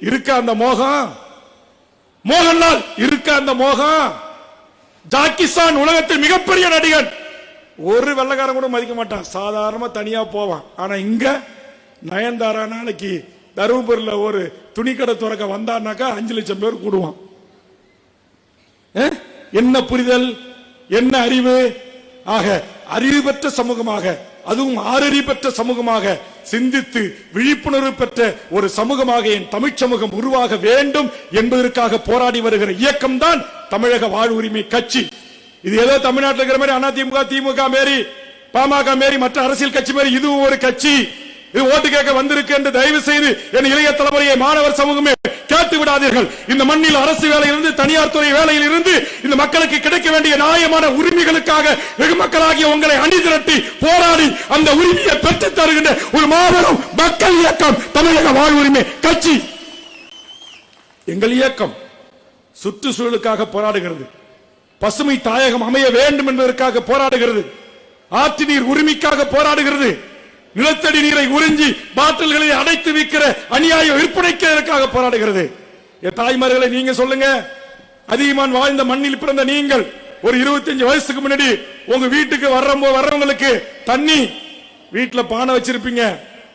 இருக்கா அந்த மோகம்? மோகன்லால் இருக்கா அந்த மோகம்? ஜாக்கிசான் உலகத்தில் மிகப்பெரிய நடிகன், ஒரு வெள்ளக்காரன் கூட மதிக்க மாட்டான், சாதாரணமா தனியா போவான். ஆனா இங்க நயன்தாரா நாளைக்கு தருமபுரியில ஒரு துணிக்கடை துறக்க வந்தான்னாக்கா 5 லட்சம் பேர் கூடுவான். என்ன புரிதல், என்ன அறிவு? ஆக அறிவு பெற்ற சமூகமாக, அதுவும் ஆறறிவு பெற்ற சமூகமாக, சிந்தித்து விழிப்புணர்வு பெற்ற ஒரு சமூகமாக என் தமிழ் சமூகம் உருவாக வேண்டும் என்பதற்காக போராடி வருகிற இயக்கம் தான் தமிழக வாழ்வுரிமை கட்சி. இது ஏதோ தமிழ்நாட்டில் இருக்கிற மாதிரி அதிமுக, திமுக மாரி, பாமக மாரி, மற்ற அரசியல் கட்சி மாதிரி இதுவும் ஒரு கட்சி. இது ஓட்டு கேட்க வந்திருக்கு என்று தயவு செய்து என் இளைய தலைமுறையை, மாணவர் சமூகமே கேட்டு விடாதீர்கள். இந்த மண்ணில் அரசு வேலையிலிருந்து, தனியார் துறை வேலையில் இருந்து இந்த மக்களுக்கு கிடைக்க வேண்டிய நியாயமான உரிமைகளுக்காக வெகு மக்களாகிய உங்களை அணி திரட்டி போராடி அந்த உரிமையை பெற்றுத் தருகின்ற ஒரு மாபெரும் மக்கள் இயக்கம் தமிழக வாழ்வுரிமை கட்சி. எங்கள் இயக்கம் சுற்றுச்சூழலுக்காக போராடுகிறது, பசுமை தாயகம் அமைய வேண்டும் என்பதற்காக போராடுகிறது, ஆற்று நீர் உரிமைக்காக போராடுகிறது, நிலத்தடி நீரை உறிஞ்சி பாட்டில்களை அடைத்து விற்கிற அநியாய விற்பனைக்காக போராடுகிறது. என் தாய்மார்களை நீங்க சொல்லுங்க, அதிகமான் வாழ்ந்த மண்ணில் பிறந்த நீங்கள் ஒரு 25 வயசுக்கு முன்னாடி உங்க வீட்டுக்கு வர்றவங்களுக்கு தண்ணி வீட்டுல பானை வச்சிருப்பீங்க,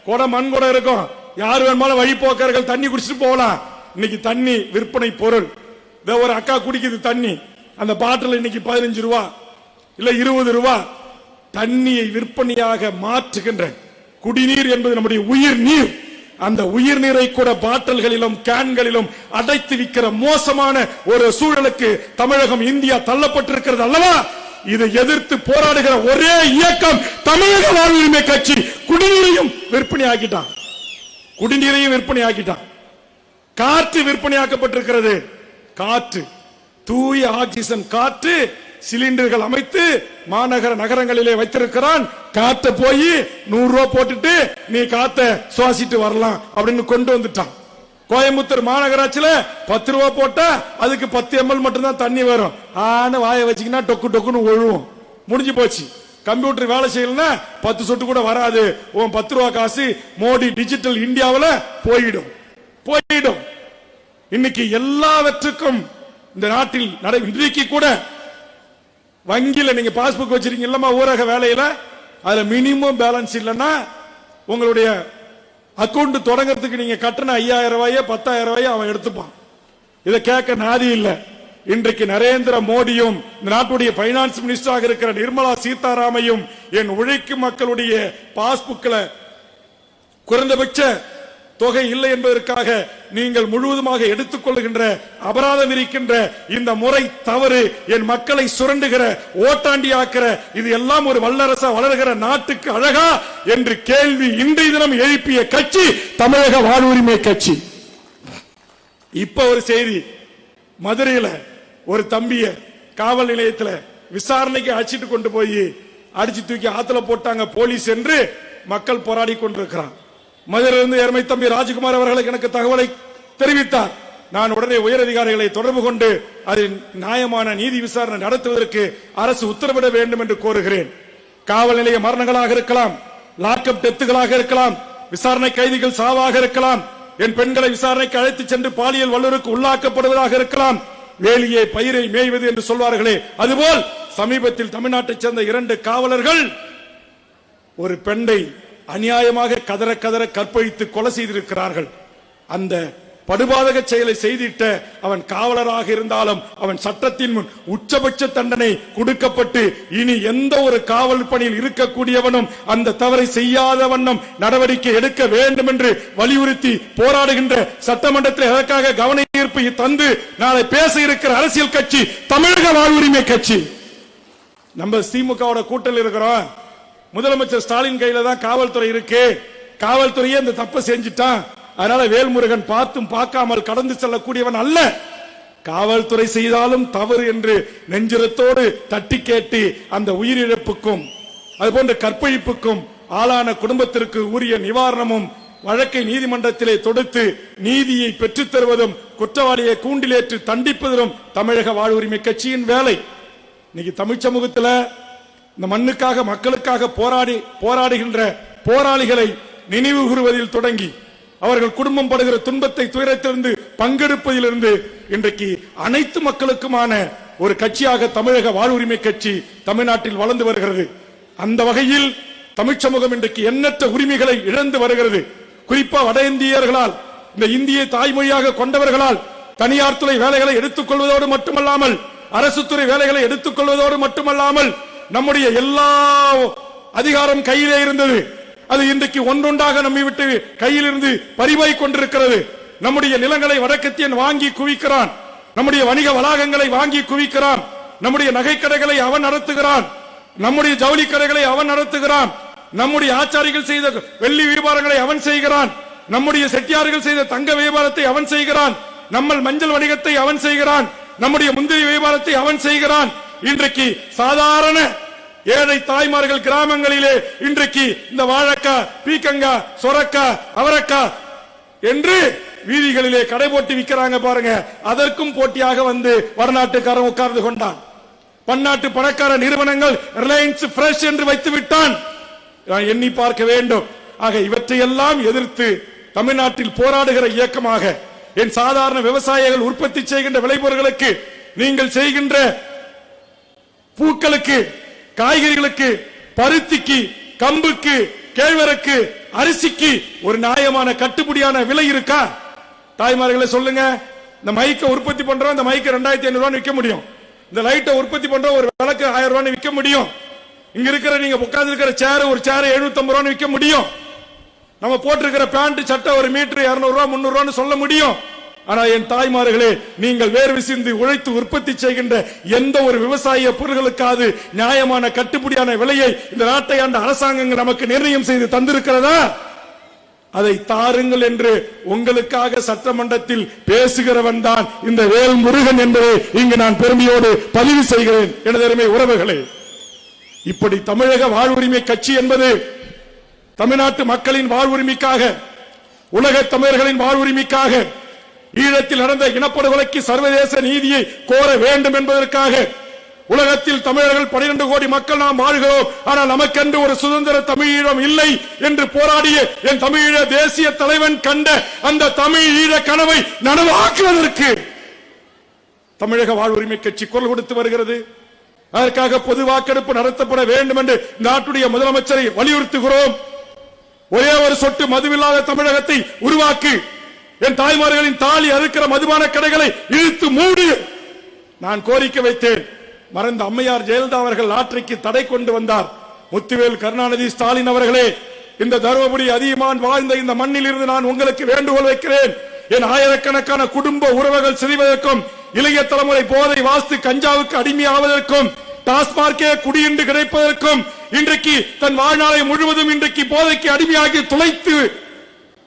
குடம் மண் குடம் இருக்கும், யார் வேணுமாலும் வழிபோக்கர்கள் தண்ணி குடிச்சிட்டு போகலாம். இன்னைக்கு தண்ணி விற்பனை பொருள். ஒரு அக்கா குடிக்குது தண்ணி, அந்த பாட்டில் இன்னைக்கு 15 ரூபா இல்ல 20 ரூபா. தண்ணியை விற்பனையாக மாற்றுகின்ற குடிநீர் என்பது நம்முடைய உயிர் நீர். அந்த உயிர் நீரை கூட பாட்டில்களிலும் கேன்களிலும் அடைத்து விற்கிற மோசமான ஒரு சூழலுக்கு தமிழகம், இந்தியா தள்ளப்பட்டிருக்கிறது அல்லவா? இதை எதிர்த்து போராடுகிற ஒரே இயக்கம் தமிழக வாழ்வுரிமை கட்சி. குடிநீரையும் விற்பனை ஆக்கிட்டான், குடிநீரையும் விற்பனை ஆக்கிட்டான். காற்று விற்பனையாக்கப்பட்டிருக்கிறது. காற்று, தூய ஆக்சிஜன் காற்று சிலிண்டர்கள் அமைத்து மாநகர நகரங்களிலே வைத்திருக்கிறான். காத்த போய் 100 ரூபாய் போட்டுட்டு நீ காத்த சுவாசிட்டு வரலாம் அப்படின்னு கொண்டு வந்துட்டான். கோயம்புத்தூர் மாநகராட்சியில 10 ரூபாய் போட்டா அதுக்கு 10 ml மட்டும்தான் தண்ணி வரும். ஆன வாய வச்சுக்கினா டொக்கு டொக்குன்னு ஒழுவும். முடிஞ்சு போச்சு. கம்ப்யூட்டர் வேலை செய்யலன்னா 10 சொட்டு கூட வராது. 10 ரூபாய் காசு மோடி டிஜிட்டல் இந்தியாவில் போயிடும். இன்னைக்கு எல்லாவற்றுக்கும் இந்த நாட்டில் இன்றைக்கு கூட வங்கியில நீங்க பாஸ்புக் வச்சிருக்கீங்க இல்லமா, ஊரக வேலையில அதுல மினிமம் பேலன்ஸ் இல்லைன்னா உங்களுடைய அக்கௌண்ட் தொடங்கிறதுக்கு நீங்க கட்டண 5000 ரூபாயோ 10,000 ரூபாயோ அவன் எடுத்துப்பான். இதை கேட்க நாதி இல்ல. இன்றைக்கு நரேந்திர மோடியும் இந்த நாட்டுடைய பைனான்ஸ் மினிஸ்டராக இருக்கிற நிர்மலா சீதாராமையும் என் உழைக்கும் மக்களுடைய பாஸ்புக்ல குறைந்தபட்ச தொகை இல்லை என்பதற்காக நீங்கள் முழுவதுமாக எடுத்துக் கொள்ளுகின்ற அபராதம் இருக்கின்ற இந்த முறை தவறு. என் மக்களை சுரண்டுகிற, ஓட்டாண்டியாக்கிற, இது எல்லாம் ஒரு வல்லரசா வளர்கிற நாட்டுக்கு அழகா என்று கேள்வி இன்றைய தினம் எழுப்பிய கட்சி தமிழக வாழ்வுரிமை கட்சி. இப்ப ஒரு செய்தி, மதுரையில ஒரு தம்பிய காவல் நிலையத்தில் விசாரணைக்கு அழைச்சிட்டு கொண்டு போய் அடிச்சு தூக்கி ஆத்துல போட்டாங்க போலீஸ் என்று மக்கள் போராடி கொண்டிருக்கிறான். மதுரையிலிருந்து எருமை தம்பி ராஜ்குமார் அவர்களுக்கு எனக்கு தகவலை தெரிவித்தார். நான் உடனே உயர் அதிகாரிகளை தொடர்பு கொண்டு அதில் நியாயமான நீதி விசாரணை நடத்துவதற்கு அரசு உத்தரவிட வேண்டும் என்று கோருகிறேன். காவல் நிலைய மரணங்களாக இருக்கலாம், லாக்அப் டெத்துகளாக இருக்கலாம், விசாரணை கைதிகள் சாவாக இருக்கலாம், என் பெண்களை விசாரணைக்கு அழைத்து சென்று பாலியல் வல்லுறவுக்கு உள்ளாக்கப்படுவதாக இருக்கலாம். வேலியே பயிரை மேய்வது என்று சொல்வார்களே, அதுபோல் சமீபத்தில் தமிழ்நாட்டைச் சேர்ந்த 2 காவலர்கள் ஒரு பெண்ணை அநியாயமாக கதற கதற கற்பழித்து கொலை செய்திருக்கிறார்கள். அந்த படுபாதக செயலை செய்திட்ட அவன் காவலராக இருந்தாலும் அவன் சட்டத்தின் முன் உச்சபட்ச தண்டனை கொடுக்கப்பட்டு இனி எந்த ஒரு காவல் பணியில் இருக்கக்கூடியவனும் அந்த தவறை செய்யாத வண்ணம் நடவடிக்கை எடுக்க வேண்டும் என்று வலியுறுத்தி போராடுகின்ற சட்டமன்றத்தில் அதற்காக கவன ஈர்ப்பு தந்து நாளை பேச இருக்கிற அரசியல் கட்சி தமிழக வாழ்வுரிமை கட்சி. நம்ம திமுகவோட கூட்டல் இருக்கிறோம். முதலமைச்சர் ஸ்டாலின் கையில தான் காவல்துறை இருக்கு. காவல்துறையே இந்த தப்பை செஞ்சுட்டான். அதனால வேல்முருகன் பார்த்தும் பார்க்காமல் கடந்து செல்லக்கூடியவன் அல்ல. காவல்துறை செய்தாலும் தவறு என்று நெஞ்சுரத்தோடு தட்டி கேட்டு அந்த உயிரிழப்புக்கும் அதுபோன்ற கற்பழிப்புக்கும் ஆளான குடும்பத்திற்கு உரிய நிவாரணமும் வழக்கை நீதிமன்றத்திலே தொடுத்து நீதியை பெற்றுத் தருவதும் குற்றவாளியை கூண்டிலேற்று தண்டிப்பதும் தமிழக வாழ்வுரிமை கட்சியின் வேலை. இன்னைக்கு தமிழ் சமூகத்தில் இந்த மண்ணுக்காக மக்களுக்காக போராடுகின்ற போராளிகளை நினைவு கூறுவதில் தொடங்கி அவர்கள் குடும்பம் படுகிற துன்பத்தை துயரத்திலிருந்து பங்கெடுப்பதிலிருந்து இன்றைக்கு அனைத்து மக்களுக்குமான ஒரு கட்சியாக தமிழக வாழ்வுரிமை கட்சி தமிழ்நாட்டில் வளர்ந்து வருகிறது. அந்த வகையில் தமிழ் சமூகம் இன்றைக்கு எண்ணற்ற உரிமைகளை இழந்து வருகிறது. குறிப்பா வட இந்தியர்களால், இந்த இந்தியை தாய்மொழியாக கொண்டவர்களால் தனியார் துறை வேலைகளை எடுத்துக் கொள்வதோடு மட்டுமல்லாமல், அரசு துறை வேலைகளை எடுத்துக் கொள்வதோடு மட்டுமல்லாமல், நம்முடைய எல்லா அதிகாரம் கையிலே இருந்தது. அது இன்றைக்கு ஒன்றொன்றாக நம்மை விட்டு கையில் இருந்து பறிமாய் கொண்டிருக்கிறது. நம்முடைய நிலங்களை வடக்கத்தியன் வாங்கி குவிக்கிறான். நம்முடைய வணிக வளாகங்களை வாங்கி குவிக்கிறான். நம்முடைய நகைக்கடைகளை அவன் நடத்துகிறான். நம்முடைய ஜவுளி கடைகளை அவன் நடத்துகிறான். நம்முடைய ஆச்சாரிகள் செய்த வெள்ளி வியாபாரங்களை அவன் செய்கிறான். நம்முடைய செட்டியார்கள் செய்த தங்க வியாபாரத்தை அவன் செய்கிறான். நம்ம மஞ்சள் வணிகத்தை அவன் செய்கிறான். நம்முடைய முந்திரி வியாபாரத்தை அவன் செய்கிறான். இன்றைக்கு சாதாரண ஏழை தாய்மார்கள் கிராமங்களிலே இன்றைக்கு இந்த வாழைக்கா, பீக்கங்கா, சொரக்கா, அவரக்கா என்று வீதிகளிலே கடை போட்டு விற்கிறாங்க பாருங்க. அதற்கும் போட்டியாக வந்து வடநாட்டுக்காரன் உட்கார்ந்து கொண்டான். பன்னாட்டு பணக்கார நிறுவனங்கள் ரிலையன்ஸ் ஃப்ரெஷ் என்று வைத்து விட்டான். எண்ணி பார்க்க வேண்டும். ஆக இவற்றையெல்லாம் எதிர்த்து தமிழ்நாட்டில் போராடுகிற இயக்கமாக என் சாதாரண விவசாயிகள் உற்பத்தி செய்கின்ற விளைபொருட்களுக்கு, நீங்கள் செய்கின்ற பூக்களுக்கு, காய்கறிகளுக்கு, பருத்திக்கு, கம்புக்கு, கேழ்வரகு, அரிசிக்கு ஒரு நியாயமான கட்டுப்படியான விலை இருக்கா? தாய்மார்களை சொல்லுங்க. இந்த மைக்கை உற்பத்தி பண்றோம், இந்த மைக்கை 2500 விற்க முடியும். இந்த லைட்டை உற்பத்தி பண்றோம், ஒரு விளக்கு 1000 விற்க முடியும். இங்க இருக்கிற நீங்க உட்கார்ந்து இருக்கிற சேர், ஒரு சேர் 750 விற்க முடியும். நம்ம போட்டிருக்கிற பேண்ட் சட்டை ஒரு மீட்டர் 200 300 சொல்ல முடியும். ஆனா என் தாய்மார்களே, நீங்கள் வேர்வை சிந்தி உழைத்து உற்பத்தி செய்கின்ற எந்த ஒரு விவசாய பொருட்களுக்காவது நியாயமான கட்டுப்படியான விலையை இந்த நாட்டை ஆண்ட அரசாங்கங்கள் நமக்கு நிர்ணயம் செய்து தந்திருக்கிறதா? அதை தாருங்கள் என்று உங்களுக்காக சட்டமன்றத்தில் பேசுகிறவன் தான் இந்த வேல்முருகன் என்பதை இங்கு நான் பெருமையோடு பதிவு செய்கிறேன். எனது அருமை உறவுகளே, இப்படி தமிழக வாழ்வுரிமை கட்சி என்பது தமிழ்நாட்டு மக்களின் வாழ்வுரிமைக்காக, உலக தமிழர்களின் வாழ்வுரிமைக்காக, ஈழத்தில் நடந்த இனப்படுகொலைக்கு சர்வதேச நீதியை கோர வேண்டும் என்பதற்காக, உலகத்தில் தமிழர்கள் 12 கோடி மக்கள் நாம் வாழ்கிறோம், ஆனால் நமக்கென்று ஒரு சுதந்திர தமிழீழம் இல்லை என்று போராடிய என் தமிழீழ தேசிய தலைவன் கண்ட அந்த தமிழீழ கனவை நனவாக்குவதற்கு தமிழக வாழ்வுரிமை கட்சி குரல் கொடுத்து வருகிறது. அதற்காக பொது வாக்கெடுப்பு நடத்தப்பட வேண்டும் என்று நாட்டுடைய முதலமைச்சரை வலியுறுத்துகிறோம். ஒரே ஒரு சொட்டு மதுவில்லாத தமிழகத்தை உருவாக்கி என் தாய்மார்களின் தாலி அறுக்கிற மதுபான கடைகளை இழுத்து மூடி நான் கோரிக்கை வைத்தேன். மறைந்த அம்மையார் ஜெயலலிதா அவர்கள் ஆட்சிக்கு தடை கொண்டு வந்தார். முத்துவேல் கருணாநிதி ஸ்டாலின் அவர்களே, இந்த தருமபுரி அதிகமான் வாழ்ந்த இந்த மண்ணில் இருந்து நான் உங்களுக்கு வேண்டுகோள் வைக்கிறேன். என் ஆயிரக்கணக்கான குடும்ப உறவுகள் சிதைவதற்கும், இளைய தலைமுறை போதை வாஸ்து கஞ்சாவுக்கு அடிமையாவதற்கும், டாஸ்மார்க்கே குடியின்றி கிடைப்பதற்கும், இன்றைக்கு தன் வாழ்நாளை முழுவதும் இன்றைக்கு போதைக்கு அடிமையாகி துளைத்து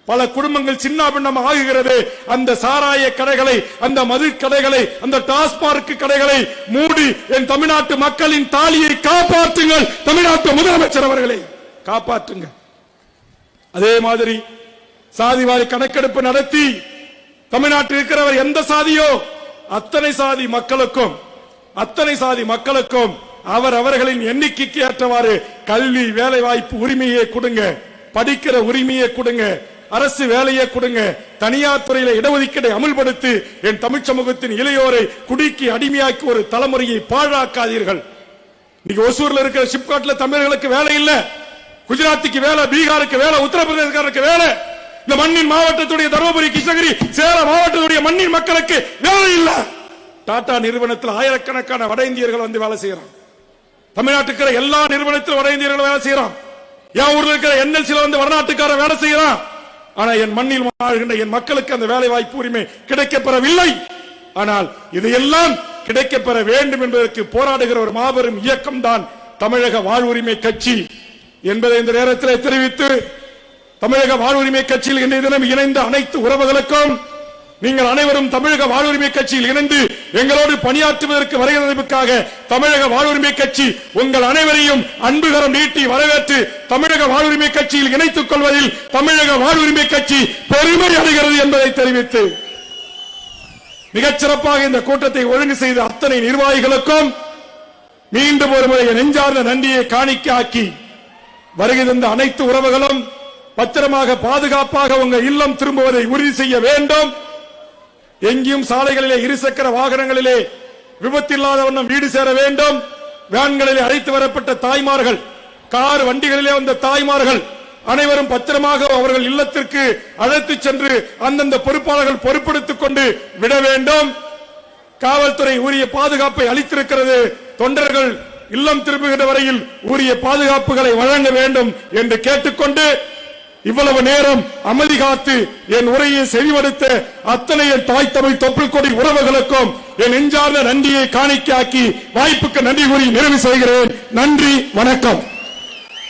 பல குடும்பங்கள் சின்ன பின்னம் ஆகுகிறது. அந்த சாராய கடைகளை, அந்த மது கடைகளை, அந்த டாஸ்மார்க் கடைகளை மூடி என் தமிழ்நாட்டு மக்களின் தாலியை காப்பாற்றுங்கள். தமிழ்நாட்டு முதலமைச்சர் அவர்களை காப்பாற்றுங்கள். அதே மாதிரி சாதிவாரி கணக்கெடுப்பு நடத்தி தமிழ்நாட்டில் இருக்கிறவர் எந்த சாதியோ அத்தனை சாதி மக்களுக்கும் அவர்களின் எண்ணிக்கைக்கு ஏற்றவாறு கல்வி, வேலை வாய்ப்பு உரிமையை கொடுங்க, படிக்கிற உரிமையை கொடுங்க. அரசு வேலையை கொடுங்க, தனியார் துறையில இடஒதுக்கீடை அமல்படுத்தி என் தமிழ் சமூகத்தின் இளையோரை குடிக்கு அடிமையாக்கி ஒரு தலைமுறையை பாழாக்காதீர்கள். இன்னைக்கு ஒசூர்ல இருக்கிற சிப்காட்ல தமிழர்களுக்கு வேலை இல்ல, குஜராத்துக்கு வேலை, பீகாருக்கு வேலை, உத்தரப்பிரதேசக்காரருக்கு வேலை. இந்த மண்ணின் மாவட்டத்துடைய தருமபுரி, கிருஷ்ணகிரி, சேலம் மாவட்டத்துடைய மண்ணின் மக்களுக்கு வேலை இல்ல. டாடா நிறுவனத்தில் ஆயிரக்கணக்கான வட இந்தியர்கள் வந்து வேலை செய்யறாங்க. தமிழ்நாட்டுக்கு எல்லா நிறுவனத்திலும் வட இந்தியர்கள் வேலை செய்யறான். என் ஊர்ல இருக்கிற என்எல்சில வந்து வடநாட்டுக்கார வேலை செய்யறான். ஆனா என் மண்ணில் வாழ்கின்ற என் மக்களுக்கு அந்த வேலை வாய்ப்பு உரிமை கிடைக்கப்பெறவில்லை. ஆனால் இதையெல்லாம் கிடைக்கப்பெற வேண்டும் என்பதற்கு போராடுகிற ஒரு மாபெரும் இயக்கம் தான் தமிழக வாழ்வுரிமை கட்சி என்பதை இந்த நேரத்தில் தெரிவித்து, தமிழக வாழ்வுரிமை கட்சியில் இன்றைய தினம் இணைந்த அனைத்து உறவுகளுக்கும், நீங்கள் அனைவரும் தமிழக வாழ்வுரிமை கட்சியில் இணைந்து எங்களோடு பணியாற்றுவதற்கு வருகிறதற்காக தமிழக வாழ்வுரிமை கட்சி உங்கள் அனைவரையும் அன்புகரம் நீட்டி வரவேற்று தமிழக வாழ்வுரிமை கட்சியில் இணைத்துக் கொள்வதில் தமிழக வாழ்வுரிமை கட்சி பெருமை அடைகிறது என்பதை தெரிவித்து, மிகச்சிறப்பாக இந்த கூட்டத்தை ஒழுங்கு செய்த அத்தனை நிர்வாகிகளுக்கும் மீண்டும் ஒருமுறை நெஞ்சார்ந்த நன்றியை காணிக்கையாக்கி, வருகை தந்த அனைத்து உறவுகளும் பத்திரமாக பாதுகாப்பாக உங்கள் இல்லம் திரும்புவதை உறுதி செய்ய வேண்டும். எங்கேயும் சாலைகளிலே இருசக்கர வாகனங்களிலே விபத்தில்லாத வண்ணம் வீடு சேர வேண்டும். வேன்களிலே அழைத்து வரப்பட்ட தாய்மார்கள், கார் வண்டிகளிலே வந்த தாய்மார்கள் அனைவரும் பத்திரமாக அவர்கள் இல்லத்திற்கு அழைத்து சென்று அந்தந்த பொறுப்பாளர்கள் பொறுப்பெடுத்துக் கொண்டு விட வேண்டும். காவல்துறை உரிய பாதுகாப்பை அளித்திருக்கிறது. தொண்டர்கள் இல்லம் திரும்புகின்ற வரையில் உரிய பாதுகாப்புகளை வழங்க வேண்டும் என்று கேட்டுக்கொண்டு, இவ்வளவு நேரம் அமைதி காத்து என் உரையை செவிமடுத்த அத்தனை என் தாய் தமிழ் தொப்புள் கொடி உறவுகளுக்கும் என் நெஞ்சார்ந்த நன்றியை காணிக்கையாக்கி வாய்ப்புக்கு நன்றி கூறி நிறைவு செய்கிறேன். நன்றி, வணக்கம்.